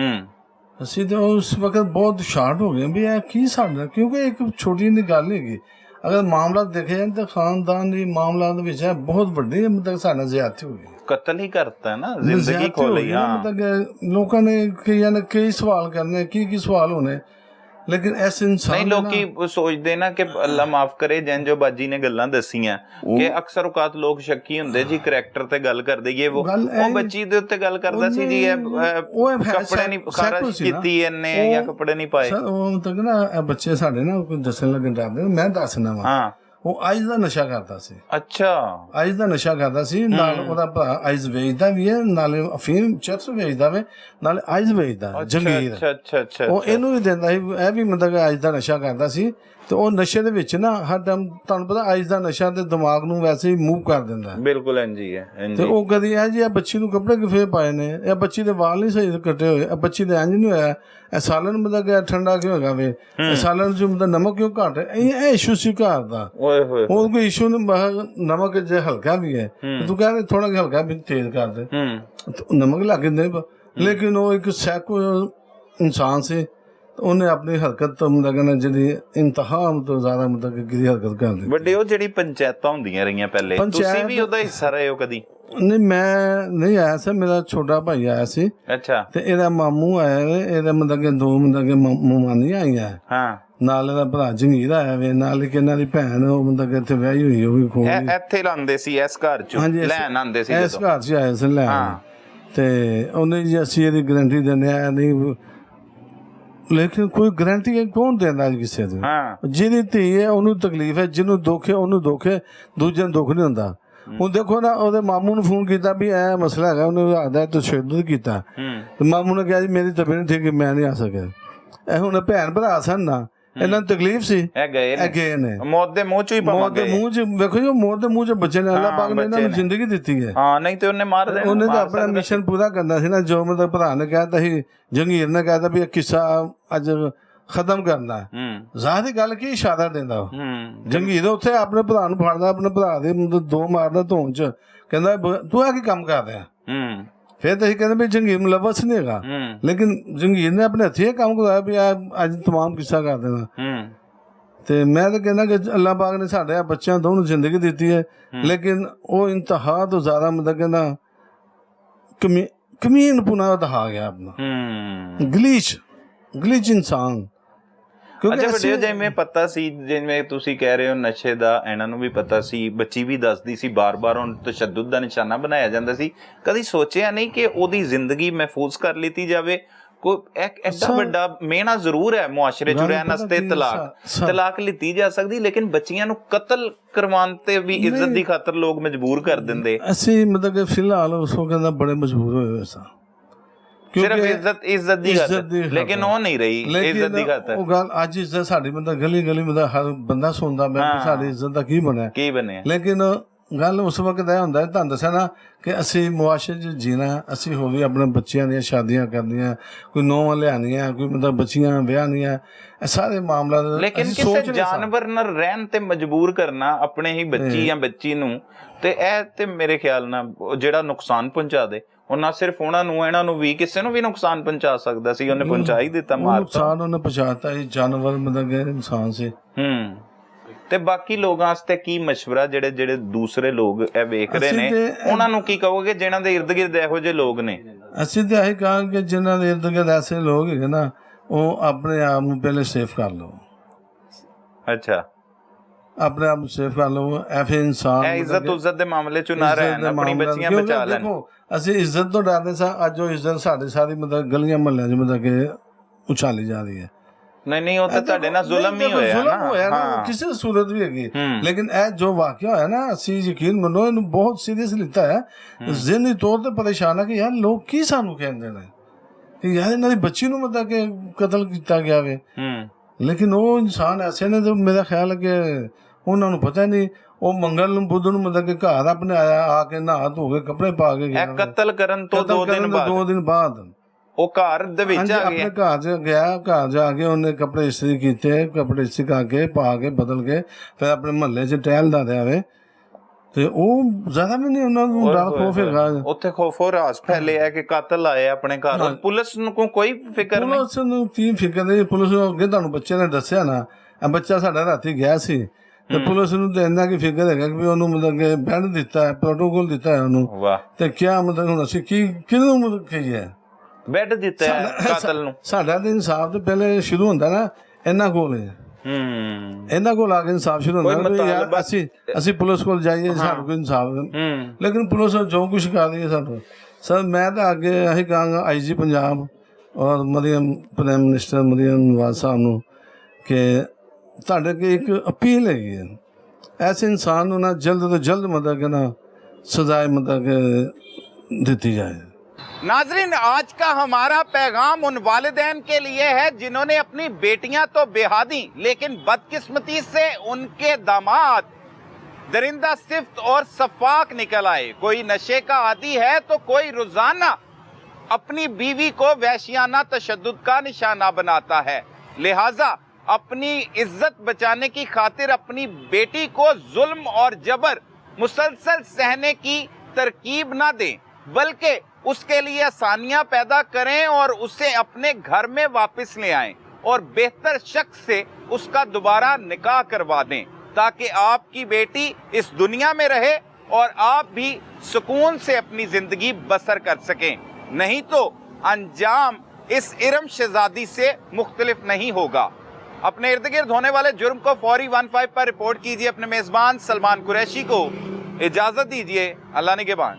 ਅਸੀਂ ਤਾਂ ਉਸ ਵਕਤ ਬਹੁਤ ਸ਼ਾਰਟ ਹੋ ਗਏ ਵੀ ਇਹ ਕੀ ਸਾਡਾ, ਕਿਉਂਕਿ ਇੱਕ ਛੋਟੀ ਜਿਹੀ ਗੱਲ ਹੈਗੀ। ਅਗਰ ਮਾਮਲਾ ਦੇਖਿਆ ਜਾਏ ਤਾਂ ਖਾਨਦਾਨ ਦੇ ਮਾਮਲਾ ਦੇ ਵਿੱਚ ਬਹੁਤ ਵੱਡੀ ਮਤਲਬ ਸਾਡਾ ਜ਼ਿਆਦਤੀ ਹੋ ਗਈ, ਕਤਲ ਹੀ ਕਰਤਾ ਨਾ, ਜ਼ਿੰਦਗੀ ਖੋ ਲਈ। ਮਤਲਬ ਲੋਕਾਂ ਨੇ ਕਈਆਂ ਨੇ ਕਈ ਸਵਾਲ ਕਰਨੇ, ਕੀ ਸਵਾਲ ਹੋਣੇ, ਲੇਕਿਨ ਇਸ ਇਨਸਾਨ ਨਹੀਂ ਲੋਕੀ ਸੋਚਦੇ ਨਾ ਕਿ ਅੱਲਾ ਮਾਫ ਕਰੇ ਜੈਨ ਜੋ ਬਾਜੀ ਨੇ ਗੱਲਾਂ ਦਸੀਆਂ ਕਿ ਅਕਸਰ ਔਕਾਤ ਲੋਕ ਸ਼ੱਕੀ ਹੁੰਦੇ ਜੀ ਕਰੈਕਟਰ ਤੇ ਗੱਲ ਕਰਦੇ ਇਹ ਉਹ ਬੱਚੀ ਦੇ ਉੱਤੇ ਗੱਲ ਕਰਦਾ ਸੀ ਜੀ ਇਹ ਕੱਪੜੇ ਨਹੀਂ ਖਾਰਸ਼ ਕੀਤੀ ਇਹਨੇ ਜਾਂ ਕੱਪੜੇ ਨਹੀਂ ਪਾਏ। ਉਹ ਤੱਕ ਨਾ ਬੱਚੇ ਸਾਡੇ ਨਾ ਕੋਈ ਦੱਸਣ ਲੱਗੇ ਡਰਦੇ, ਮੈਂ ਦੱਸਣਾ ਵਾ। ਹਾਂ ਉਹ ਆਈਜ਼ ਦਾ ਨਸ਼ਾ ਕਰਦਾ ਸੀ। ਅੱਛਾ ਆਈਜ਼ ਦਾ ਨਸ਼ਾ ਕਰਦਾ ਸੀ, ਨਾਲ ਉਹਦਾ ਭਰਾ ਆਈਜ਼ ਵੇਚਦਾ ਵੀ ਹੈ, ਨਾਲੇ ਅਫੀਮ ਚਰਸ ਵੇਚਦਾ ਵੇ, ਨਾਲੇ ਆਈਜ਼ ਵੇਚਦਾ ਜੰਗੀਰ। ਅੱਛਾ ਉਹ ਇਹਨੂੰ ਵੀ ਦਿੰਦਾ ਸੀ, ਇਹ ਵੀ ਮਤਲਬ ਆਈਜ਼ ਦਾ ਨਸ਼ਾ ਕਰਦਾ ਸੀ। ਤੇ ਉਹ ਨਸ਼ੇ ਦੇ ਵਿੱਚ ਨਾ ਹਰ ਟਾਈਮ ਤੁਹਾਨੂੰ ਪਤਾ ਆਈਜ਼ ਦਾ ਨਸ਼ਾ ਤੇ ਦਿਮਾਗ ਨੂੰ ਵੈਸੇ ਹੀ ਮੂਵ ਕਰ ਦਿੰਦਾ। ਬਿਲਕੁਲ ਇੰਜੀ ਹੈ। ਤੇ ਉਹ ਕਦੀ ਇਹ ਜੀ ਬੱਚੀ ਨੂੰ ਕੱਪੜੇ ਕਿਫੇ ਪਾਏ ਨੇ, ਇਹ ਬੱਚੀ ਦੇ ਵਾਲ ਨਹੀਂ ਸਹੀ ਕੱਟੇ ਹੋਏ, ਇਹ ਬੱਚੀ ਦੇ ਇੰਜ ਨਹੀਂ ਹੋਇਆ, ਇਹ ਸਾਲਨ ਮਤਲਬ ਕਿ ਠੰਡਾ ਕਿਉਂ ਹੈਗਾ ਵੇ, ਸਾਲਨ ਚ ਮਤਲਬ ਨਮਕ ਕਿਉਂ ਘੱਟ ਹੈ, ਇਹ ਇਸ਼ੂ ਸੀ ਘਰ ਦਾ। ਉਹ ਕੋਈ ਇਸ਼ੂ ਨਮਕ ਜੇ ਹਲਕਾ ਵੀ ਹੈ ਤੂੰ ਕਹਿੰਦੇ ਥੋੜਾ ਜਿਹਾ ਹਲਕਾ ਵੀ ਤੇਜ਼ ਕਰ ਦੇ, ਨਮਕ ਲੱਗ ਜਾਂਦੇ। ਲੇਕਿਨ ਉਹ ਇੱਕ ਸੈਕੋ ਇਨਸਾਨ ਸੀ, ਉਹਨੇ ਆਪਣੀ ਹਰਕਤ ਤੋਂ ਮਤਲਬ ਜਿਹੜੀ ਇੰਤਹਾ ਤੋਂ ਜ਼ਿਆਦਾ ਮਤਲਬ ਕਿ ਗਿਰੀ ਹਰਕਤ ਕਰ ਦਿੱਤੀ। ਵੱਡੇ ਉਹ ਜਿਹੜੀ ਪੰਚਾਇਤਾਂ ਹੁੰਦੀਆਂ ਰਹੀਆਂ ਪਹਿਲੇ, ਤੁਸੀਂ ਵੀ ਉਹਦਾ ਹਿੱਸਾ ਰਹੇ ਹੋ ਕਦੀ? ਨਹੀਂ ਮੈਂ ਨਹੀਂ ਆਇਆ ਸੀ, ਮੇਰਾ ਛੋਟਾ ਭਾਈ ਆਇਆ ਸੀ। ਅੱਛਾ ਤੇ ਇਹਦਾ ਮਾਮੂ ਆਇਆ ਵੇ, ਇਹਦਾ ਮਤਲਬ ਕਿ ਦੋ ਮਤਲਬ ਕਿ ਮਾਮਾਨੀਆਂ ਆਈਆਂ, ਹਾਂ ਨਾਲ ਇਹਦਾ ਭਰਾ ਜੰਗੀਰ ਆਇਆ ਵੇ, ਨਾਲ ਕਿ ਇਹਨਾਂ ਦੀ ਭੈਣ ਉਹ ਮਤਲਬ ਕਿ ਇੱਥੇ ਵਿਆਹੀ ਹੋਈ, ਉਹ ਵੀ ਖੋਲ ਇੱਥੇ ਲਾਉਂਦੇ ਸੀ ਇਸ ਘਰ ਚ ਲੈਣ ਆਉਂਦੇ ਸੀ, ਇਸ ਘਰ ਚ ਆਏ ਸੀ ਲੈਣ। ਤੇ ਉਹਨੇ ਜੀ ਅਸੀਂ ਇਹਦੀ ਗਰੰਟੀ ਦਿੰਦੇ ਆ ਨਹੀਂ, ਲੇਕਿਨ ਕੋਈ ਗਰੰਟੀ ਕੌਣ ਦਿੰਦਾ ਕਿਸੇ ਦੀ? ਜਿਹਦੀ ਧੀ ਹੈ ਉਹਨੂੰ ਤਕਲੀਫ ਹੈ, ਜਿਹਨੂੰ ਦੁੱਖ ਹੈ ਉਹਨੂੰ ਦੁੱਖ ਹੈ, ਦੂਜੇ ਨੂੰ ਦੁੱਖ ਨਹੀਂ ਹੁੰਦਾ। ਹੁਣ ਦੇਖੋ ਨਾ, ਉਹਦੇ ਮਾਮੂ ਨੂੰ ਫੋਨ ਕੀਤਾ ਵੀ ਇਹ ਮਸਲਾ ਹੈਗਾ, ਉਹਨੇ ਆਖਦਾ ਤਸ਼ੱਦਦ ਕੀਤਾ, ਤੇ ਮਾਮੂ ਨੇ ਕਿਹਾ ਜੀ ਮੇਰੀ ਤਬੀਅਤ ਨਹੀਂ ਠੀਕ, ਮੈਂ ਨਹੀਂ ਆ ਸਕਿਆ। ਇਹ ਹੁਣ ਭੈਣ ਭਰਾ ਸਨ ਨਾ, ਇਹਨਾਂ ਨੂੰ ਤਕਲੀਫ ਸੀ, ਇਹ ਗਏ ਨੇ ਮੌਤ ਦੇ ਮੂੰਹ ਚ ਹੀ, ਮੌਤ ਦੇ ਮੂੰਹ ਚ। ਵੇਖੋ ਜੀ ਮੌਤ ਦੇ ਮੂੰਹ ਚ ਬੱਚੇ ਨੇ, ਅੱਲਾਹ ਪਾਕ ਨੇ ਇਹਨਾਂ ਨੂੰ ਜ਼ਿੰਦਗੀ ਦਿੱਤੀ ਹੈ। ਹਾਂ ਨਹੀਂ ਤੇ ਉਹਨੇ ਮਾਰ ਦੇਣਾ, ਉਹਨੇ ਤਾਂ ਆਪਣਾ ਮਿਸ਼ਨ ਪੂਰਾ ਕਰਨਾ ਸੀ ਨਾ, ਜੋ ਮਤਲਬ ਭਰਾ ਨੇ ਕਹਿਤਾ ਸੀ, ਜੰਗੀਰ ਨੇ ਕਹਿਤਾ ਵੀ ਇਹ ਕਿੱਸਾ ਅੱਜ ਖਤਮ ਕਰਨਾ। ਜ਼ਾਹਿਰ ਦੀ ਗੱਲ ਕੀ ਇਸ਼ਾਰਾ ਦਿੰਦਾ ਜੰਗੀਰ ਉੱਥੇ ਆਪਣੇ ਭਰਾ ਨੂੰ ਫੜਦਾ, ਆਪਣੇ ਭਰਾ ਦੇ ਦੋ ਮਾਰਦਾ ਧੋਣ ਚ, ਕਹਿੰਦਾ ਤੂੰ ਆ ਕੀ ਕੰਮ ਕਰ ਰਿਹਾ? ਫਿਰ ਤਾਂ ਅਸੀਂ ਕਹਿੰਦੇ ਵੀ ਜੰਗੀਰ ਮੁਲਵਸ ਨਹੀਂ ਹੈਗਾ, ਲੇਕਿਨ ਜੰਗੀਰ ਨੇ ਆਪਣੇ ਹੱਥੀਂ ਇਹ ਕੰਮ ਕਰਾਇਆ ਵੀ ਅੱਜ ਤਮਾਮ ਕਿੱਸਾ ਕਰ ਦੇਣਾ। ਤੇ ਮੈਂ ਤਾਂ ਕਹਿੰਦਾ ਕਿ ਅੱਲਾਹ ਪਾਕ ਨੇ ਸਾਡੇ ਬੱਚਿਆਂ ਦੋਨੋਂ ਜ਼ਿੰਦਗੀ ਦਿੱਤੀ ਹੈ, ਲੇਕਿਨ ਉਹ ਇੰਤਹਾ ਤੋਂ ਜ਼ਿਆਦਾ ਮਤਲਬ ਕਹਿੰਦਾ ਕਮੀਨ ਪੁਨਾ ਦਿਖਾ ਗਿਆ ਆਪਣਾ, ਗਲੀਚ ਇਨਸਾਨ। ਅੱਛਾ ਵੱਡੇ ਜਿਵੇਂ ਪਤਾ ਸੀ, ਜਿਵੇਂ ਤੁਸੀਂ ਕਹਿ ਰਹੇ ਹੋ ਨਸ਼ੇ ਦਾ ਇਹਨਾਂ ਨੂੰ ਵੀ ਪਤਾ ਸੀ, ਬੱਚੀ ਵੀ ਦੱਸਦੀ ਸੀ, ਬਾਰ-ਬਾਰ ਉਹਨੂੰ ਤਸ਼ੱਦਦ ਦਾ ਨਿਸ਼ਾਨਾ ਬਣਾਇਆ ਜਾਂਦਾ ਸੀ। ਕਦੀ ਸੋਚਿਆ ਨਹੀਂ ਕਿ ਉਹਦੀ ਜ਼ਿੰਦਗੀ ਮਹਿਫੂਜ਼ ਕਰ ਲਿੱਤੀ ਜਾਵੇ? ਕੋਈ ਐਡਾ ਵੱਡਾ ਮਿਹਣਾ ਜ਼ਰੂਰ ਹੈ ਮੁਆਸ਼ਰੇ ਚ ਰਹਿਣ ਵਾਸਤੇ, ਤਲਾਕ ਲਿੱਤੀ ਜਾ ਸਕਦੀ, ਲੇਕਿਨ ਬੱਚੀਆਂ ਨੂੰ ਕਤਲ ਕਰਵਾਉਣ ਤੇ ਵੀ ਇੱਜ਼ਤ ਦੀ ਖਾਤਰ ਲੋਕ ਮਜਬੂਰ ਕਰ ਦਿੰਦੇ। ਅਸੀਂ ਮਤਲਬ ਕਿ ਫਿਲਹਾਲ ਉਸ ਵਕਤ ਬੜੇ ਮਜਬੂਰ ਹੋਏ ਹੋਏ ਸਾਂ, ਸਿਰਫ ਇੱਜ਼ਤ ਦੀ ਖਾਤਰ, ਲੇਕਿਨ ਉਹ ਨਹੀਂ ਰਹੀ ਇੱਜ਼ਤ ਦੀ ਖਾਤਰ। ਉਹ ਗੱਲ ਅੱਜ ਇੱਜ਼ਤ ਸਾਡੀ ਮਤਲਬ ਗਲੀ ਮਤਲਬ ਹਰ ਬੰਦਾ ਸੁਣਦਾ ਮੈਂ ਸਾਡੀ ਇੱਜ਼ਤ ਦਾ ਕੀ ਬਣਿਆ, ਕੀ ਬਣਿਆ। ਲੇਕਿਨ ਗੱਲ ਉਸ ਵਕਤ ਇਹ ਹੁੰਦਾ ਤੁਹਾਨੂੰ ਦੱਸਿਆ ਨਾ ਕਿ ਅਸੀਂ ਮੁਆਸ਼ਰੇ 'ਚ ਜੀਣਾ, ਅਸੀਂ ਹੋਰ ਵੀ ਆਪਣੇ ਬੱਚਿਆਂ ਦੀਆਂ ਸ਼ਾਦੀਆਂ ਕਰਨੀਆਂ, ਕੋਈ ਨੂੰਹਾਂ ਲਿਆਉਣੀਆਂ, ਕੋਈ ਮਤਲਬ ਬੱਚੀਆਂ ਵਿਆਹਣੀਆਂ, ਇਹ ਸਾਰੇ ਮਾਮਲਾ ਲੇਕਿਨ ਕਿਸੇ ਜਾਨਵਰ ਨਾਲ ਰਹਿਣ ਤੇ ਮਜਬੂਰ ਕਰਨਾ ਆਪਣੇ ਹੀ ਬੱਚੀ ਜਾਂ ਬੱਚੀ ਨੂੰ, ਤੇ ਇਹ ਤੇ ਮੇਰੇ ਖਿਆਲ ਨਾਲ ਜਿਹੜਾ ਨੁਕਸਾਨ ਪਹੁੰਚਾ ਦੇ, ਉਹ ਨਾ ਸਿਰਫ ਉਹਨਾਂ ਨੂੰ, ਇਹਨਾਂ ਨੂੰ ਵੀ, ਕਿਸੇ ਨੂੰ ਵੀ ਨੁਕਸਾਨ ਪਹੁੰਚਾ ਸਕਦਾ ਸੀ, ਉਹਨੇ ਪਹੁੰਚਾ ਹੀ ਦਿੱਤਾ, ਮਾਰਤਾ ਨੁਕਸਾਨ ਉਹਨੇ ਪਹੁੰਚਾਤਾ। ਇਹ ਜਾਨਵਰ ਮਤਲਬ ਕਿ ਇਨਸਾਨ ਸੀ। ਤੇ ਬਾਕੀ ਲੋਕਾਂ ਵਾਸਤੇ ਕੀ ਮਸ਼ਵਰਾ, ਜਿਹੜੇ ਦੂਸਰੇ ਲੋਕ ਇਹ ਵੇਖ ਰਹੇ ਨੇ, ਉਹਨਾਂ ਨੂੰ ਕੀ ਕਹੋਗੇ ਜਿਨ੍ਹਾਂ ਦੇ ਇਰਦ ਗਿਰਦ ਇਹੋ ਜਿਹੇ ਲੋਕ ਨੇ? ਅਸੀਂ ਤਾਂ ਇਹੀ ਕਹਾਂਗੇ ਜਿਨ੍ਹਾਂ ਦੇ ਇਰਦ ਗਿਰਦ ਐਸੇ ਲੋਕ ਹੈਗੇ ਨਾ, ਉਹ ਆਪਣੇ ਆਪ ਨੂੰ ਪਹਿਲੇ ਸੇਫ ਕਰ ਲਓ। ਅੱਛਾ, ਆਪਣੇ ਆਪ ਨੂੰ ਸੇਫ ਕਰ ਲਓ। ਐਵੇਂ ਇਨਸਾਨ ਇੱਜ਼ਤ ਉਜ਼ਤ ਦੇ ਮਾਮਲੇ ਚ ਨਾ ਰਹਿਣ, ਆਪਣੀ ਬੱਚੀਆਂ ਬਚਾ ਲੈਣ। ਦੇਖੋ ਅਸੀਂ ਇੱਜ਼ਤ ਤੋਂ ਡਰਦੇ ਸਾਂ, ਅੱਜ ਉਹ ਇੱਜ਼ਤ ਸਾਡੇ ਸਾਰੀ ਮਤਲਬ ਗਲੀਆਂ ਮਹੱਲਿਆਂ 'ਚ ਮਤਲਬ ਕਿ ਉਛਾਲੀ ਜਾ ਰਹੀ ਹੈ। ਨਹੀਂ ਉਹ ਤਾਂ ਤੁਹਾਡੇ ਨਾਲ ਜ਼ੁਲਮ ਹੀ ਹੋਇਆ ਨਾ, ਕਿਸੇ ਸੂਰਤ ਵੀ ਹੈਗੀ। ਲੇਕਿਨ ਇਹ ਜੋ ਵਾਕਿਆ ਹੋਇਆ ਨਾ, ਅਸੀਂ ਯਕੀਨ ਮੰਨੋ ਇਹਨੂੰ ਬਹੁਤ ਸੀਰੀਅਸ ਲਿੱਤਾ ਹੈ, ਜ਼ਿਹਨੀ ਤੌਰ ਤੇ ਪਰੇਸ਼ਾਨ ਹੈ ਕਿ ਯਾਰ ਲੋਕ ਕੀ ਸਾਨੂੰ ਕਹਿੰਦੇ ਨੇ ਕਿ ਯਾਰ ਇਹਨਾਂ ਦੀ ਬੱਚੀ ਨੂੰ ਮਤਲਬ ਕਿ ਕਤਲ ਕੀਤਾ ਗਿਆ ਵੇ। ਲੇਕਿਨ ਉਹ ਇਨਸਾਨ ਐਸੇ ਨੇ ਤੇ ਮੇਰਾ ਖਿਆਲ ਹੈ ਕਿ ਉਹਨਾਂ ਨੂੰ ਪਤਾ ਨਹੀਂ, ਉਹ ਮੰਗਲ ਨੂੰ ਬੁੱਧ ਨੂੰ ਮਤਲਬ ਕਿ ਘਰ ਆਪਣੇ ਆਇਆ, ਆ ਕੇ ਨਹਾ ਧੋ ਕੇ ਕੱਪੜੇ ਪਾ ਕੇ ਗਿਆ। ਕਤਲ ਕਰਨ ਤੋਂ 2 ਦਿਨ ਬਾਅਦ ਉਹ ਘਰ ਦੇ ਵਿੱਚ ਆ ਗਿਆ, ਆਪਣੇ ਘਰ 'ਚ ਗਿਆ। ਘਰ ਜਾ ਕੇ ਉਹਨੇ ਕੱਪੜੇ ਇਸਤਰੀ ਕੀਤੇ, ਕੱਪੜੇ ਸਿਕਾ ਕੇ ਪਾ ਕੇ ਬਦਲ ਕੇ ਫਿਰ ਆਪਣੇ ਮਹੱਲੇ 'ਚ ਟਹਿਲਦਾ ਰਿਹਾ ਵੇ। ਤੇ ਉਹ ਜ਼ਿਆਦਾ ਵੀ ਨਹੀਂ ਉਹਨਾਂ ਨੂੰ ਡਰ ਖੋਫ ਹੈਗਾ, ਉੱਥੇ ਖੋਫੋ ਰਾਸ ਫੈਲਿਆ ਕਿ ਕਾਤਲ ਆਏ ਆਪਣੇ ਘਰ। ਪੁਲਿਸ ਨੂੰ ਕੋਈ ਫਿਕਰ ਨਹੀਂ? ਪੁਲਿਸ ਨੂੰ ਕੀ ਫਿਕਰ ਨਹੀਂ, ਪੁਲਿਸ ਨੂੰ ਅੱਗੇ ਤੁਹਾਨੂੰ ਬੱਚੇ ਨੇ ਦੱਸਿਆ ਨਾ, ਬੱਚਾ ਸਾਡਾ ਰਾਤੀ ਗਿਆ ਸੀ, ਤੇ ਪੁਲਿਸ ਨੂੰ ਤਾਂ ਇੰਨਾ ਕੀ ਫਿਕਰ ਹੈਗਾ ਕਿ ਉਹਨੂੰ ਮਤਲਬ ਕਿ ਬੈਂਡ ਦਿੱਤਾ ਹੈ, ਪ੍ਰੋਟੋਕੋਲ ਦਿੱਤਾ ਹੈ ਉਹਨੂੰ, ਤੇ ਕਿਆ ਮਤਲਬ ਹੁਣ ਅਸੀਂ ਕਿਹਨੂੰ ਮਤਲਬ ਕਹੀਏ ਬੈੱਡ ਦਿੱਤਾ ਹੈ ਕਾਤਲ ਨੂੰ? ਸਾਡਾ ਤਾਂ ਇਨਸਾਫ ਤੋਂ ਪਹਿਲੇ ਸ਼ੁਰੂ ਹੁੰਦਾ ਨਾ ਇਹਨਾਂ ਕੋਲ, ਇਹਨਾਂ ਕੋਲ ਆ ਕੇ ਇਨਸਾਫ ਸ਼ੁਰੂ ਹੁੰਦਾ। ਯਾਰ ਅਸੀਂ ਪੁਲਿਸ ਕੋਲ ਜਾਈਏ, ਸਾਨੂੰ ਕੋਈ ਇਨਸਾਫ, ਲੇਕਿਨ ਪੁਲਿਸ ਜੋ ਕੁਛ ਕਰ ਰਹੀ ਹੈ ਸਾਨੂੰ। ਸਰ ਮੈਂ ਤਾਂ ਅੱਗੇ ਇਹੀ ਕਹਾਂਗਾ IG ਪੰਜਾਬ ਔਰ ਪ੍ਰਾਈਮ ਮਿਨਿਸਟਰ ਮਰੀਮ ਨਵਾਜ਼ ਸਾਹਿਬ ਨੂੰ ਕਿ ਤੁਹਾਡੇ ਅੱਗੇ ਇੱਕ ਅਪੀਲ ਹੈਗੀ ਹੈ, ਐਸੇ ਇਨਸਾਨ ਨੂੰ ਨਾ ਜਲਦ ਤੋਂ ਜਲਦ ਮਤਲਬ कि ना सजाए मतलब कि देती जाए। नाजरीन, आज का हमारा पैगाम उन वालिदैन के लिए है जिन्होंने अपनी बेटियां तो बेहा दी, लेकिन बदकिस्मती से उनके दामाद दरिंदा सिफ्त और सफाक निकल आए। कोई नशे का आदी है तो कोई रोजाना अपनी बीवी को वहशियाना तशद्दुद का निशाना बनाता है। लिहाजा अपनी इज्जत बचाने की खातिर अपनी बेटी को जुल्म और जबर मुसलसल सहने की तरकीब ना दें, बल्कि उसके लिए आसानियां पैदा करें और उसे अपने घर में वापस ले आएं और बेहतर शख्स से उसका दोबारा निकाह करवा दें, ताकि आपकी बेटी इस दुनिया में रहे और आप भी सुकून से अपनी जिंदगी बसर कर सकें। नहीं तो अंजाम इस इरम शहजादी से मुख्तलिफ नहीं होगा। अपने इर्द गिर्द होने वाले जुर्म को फौरी 15 पर रिपोर्ट कीजिए। अपने मेजबान सलमान कुरैशी को इजाजत दीजिए। अल्लाह निगहबान।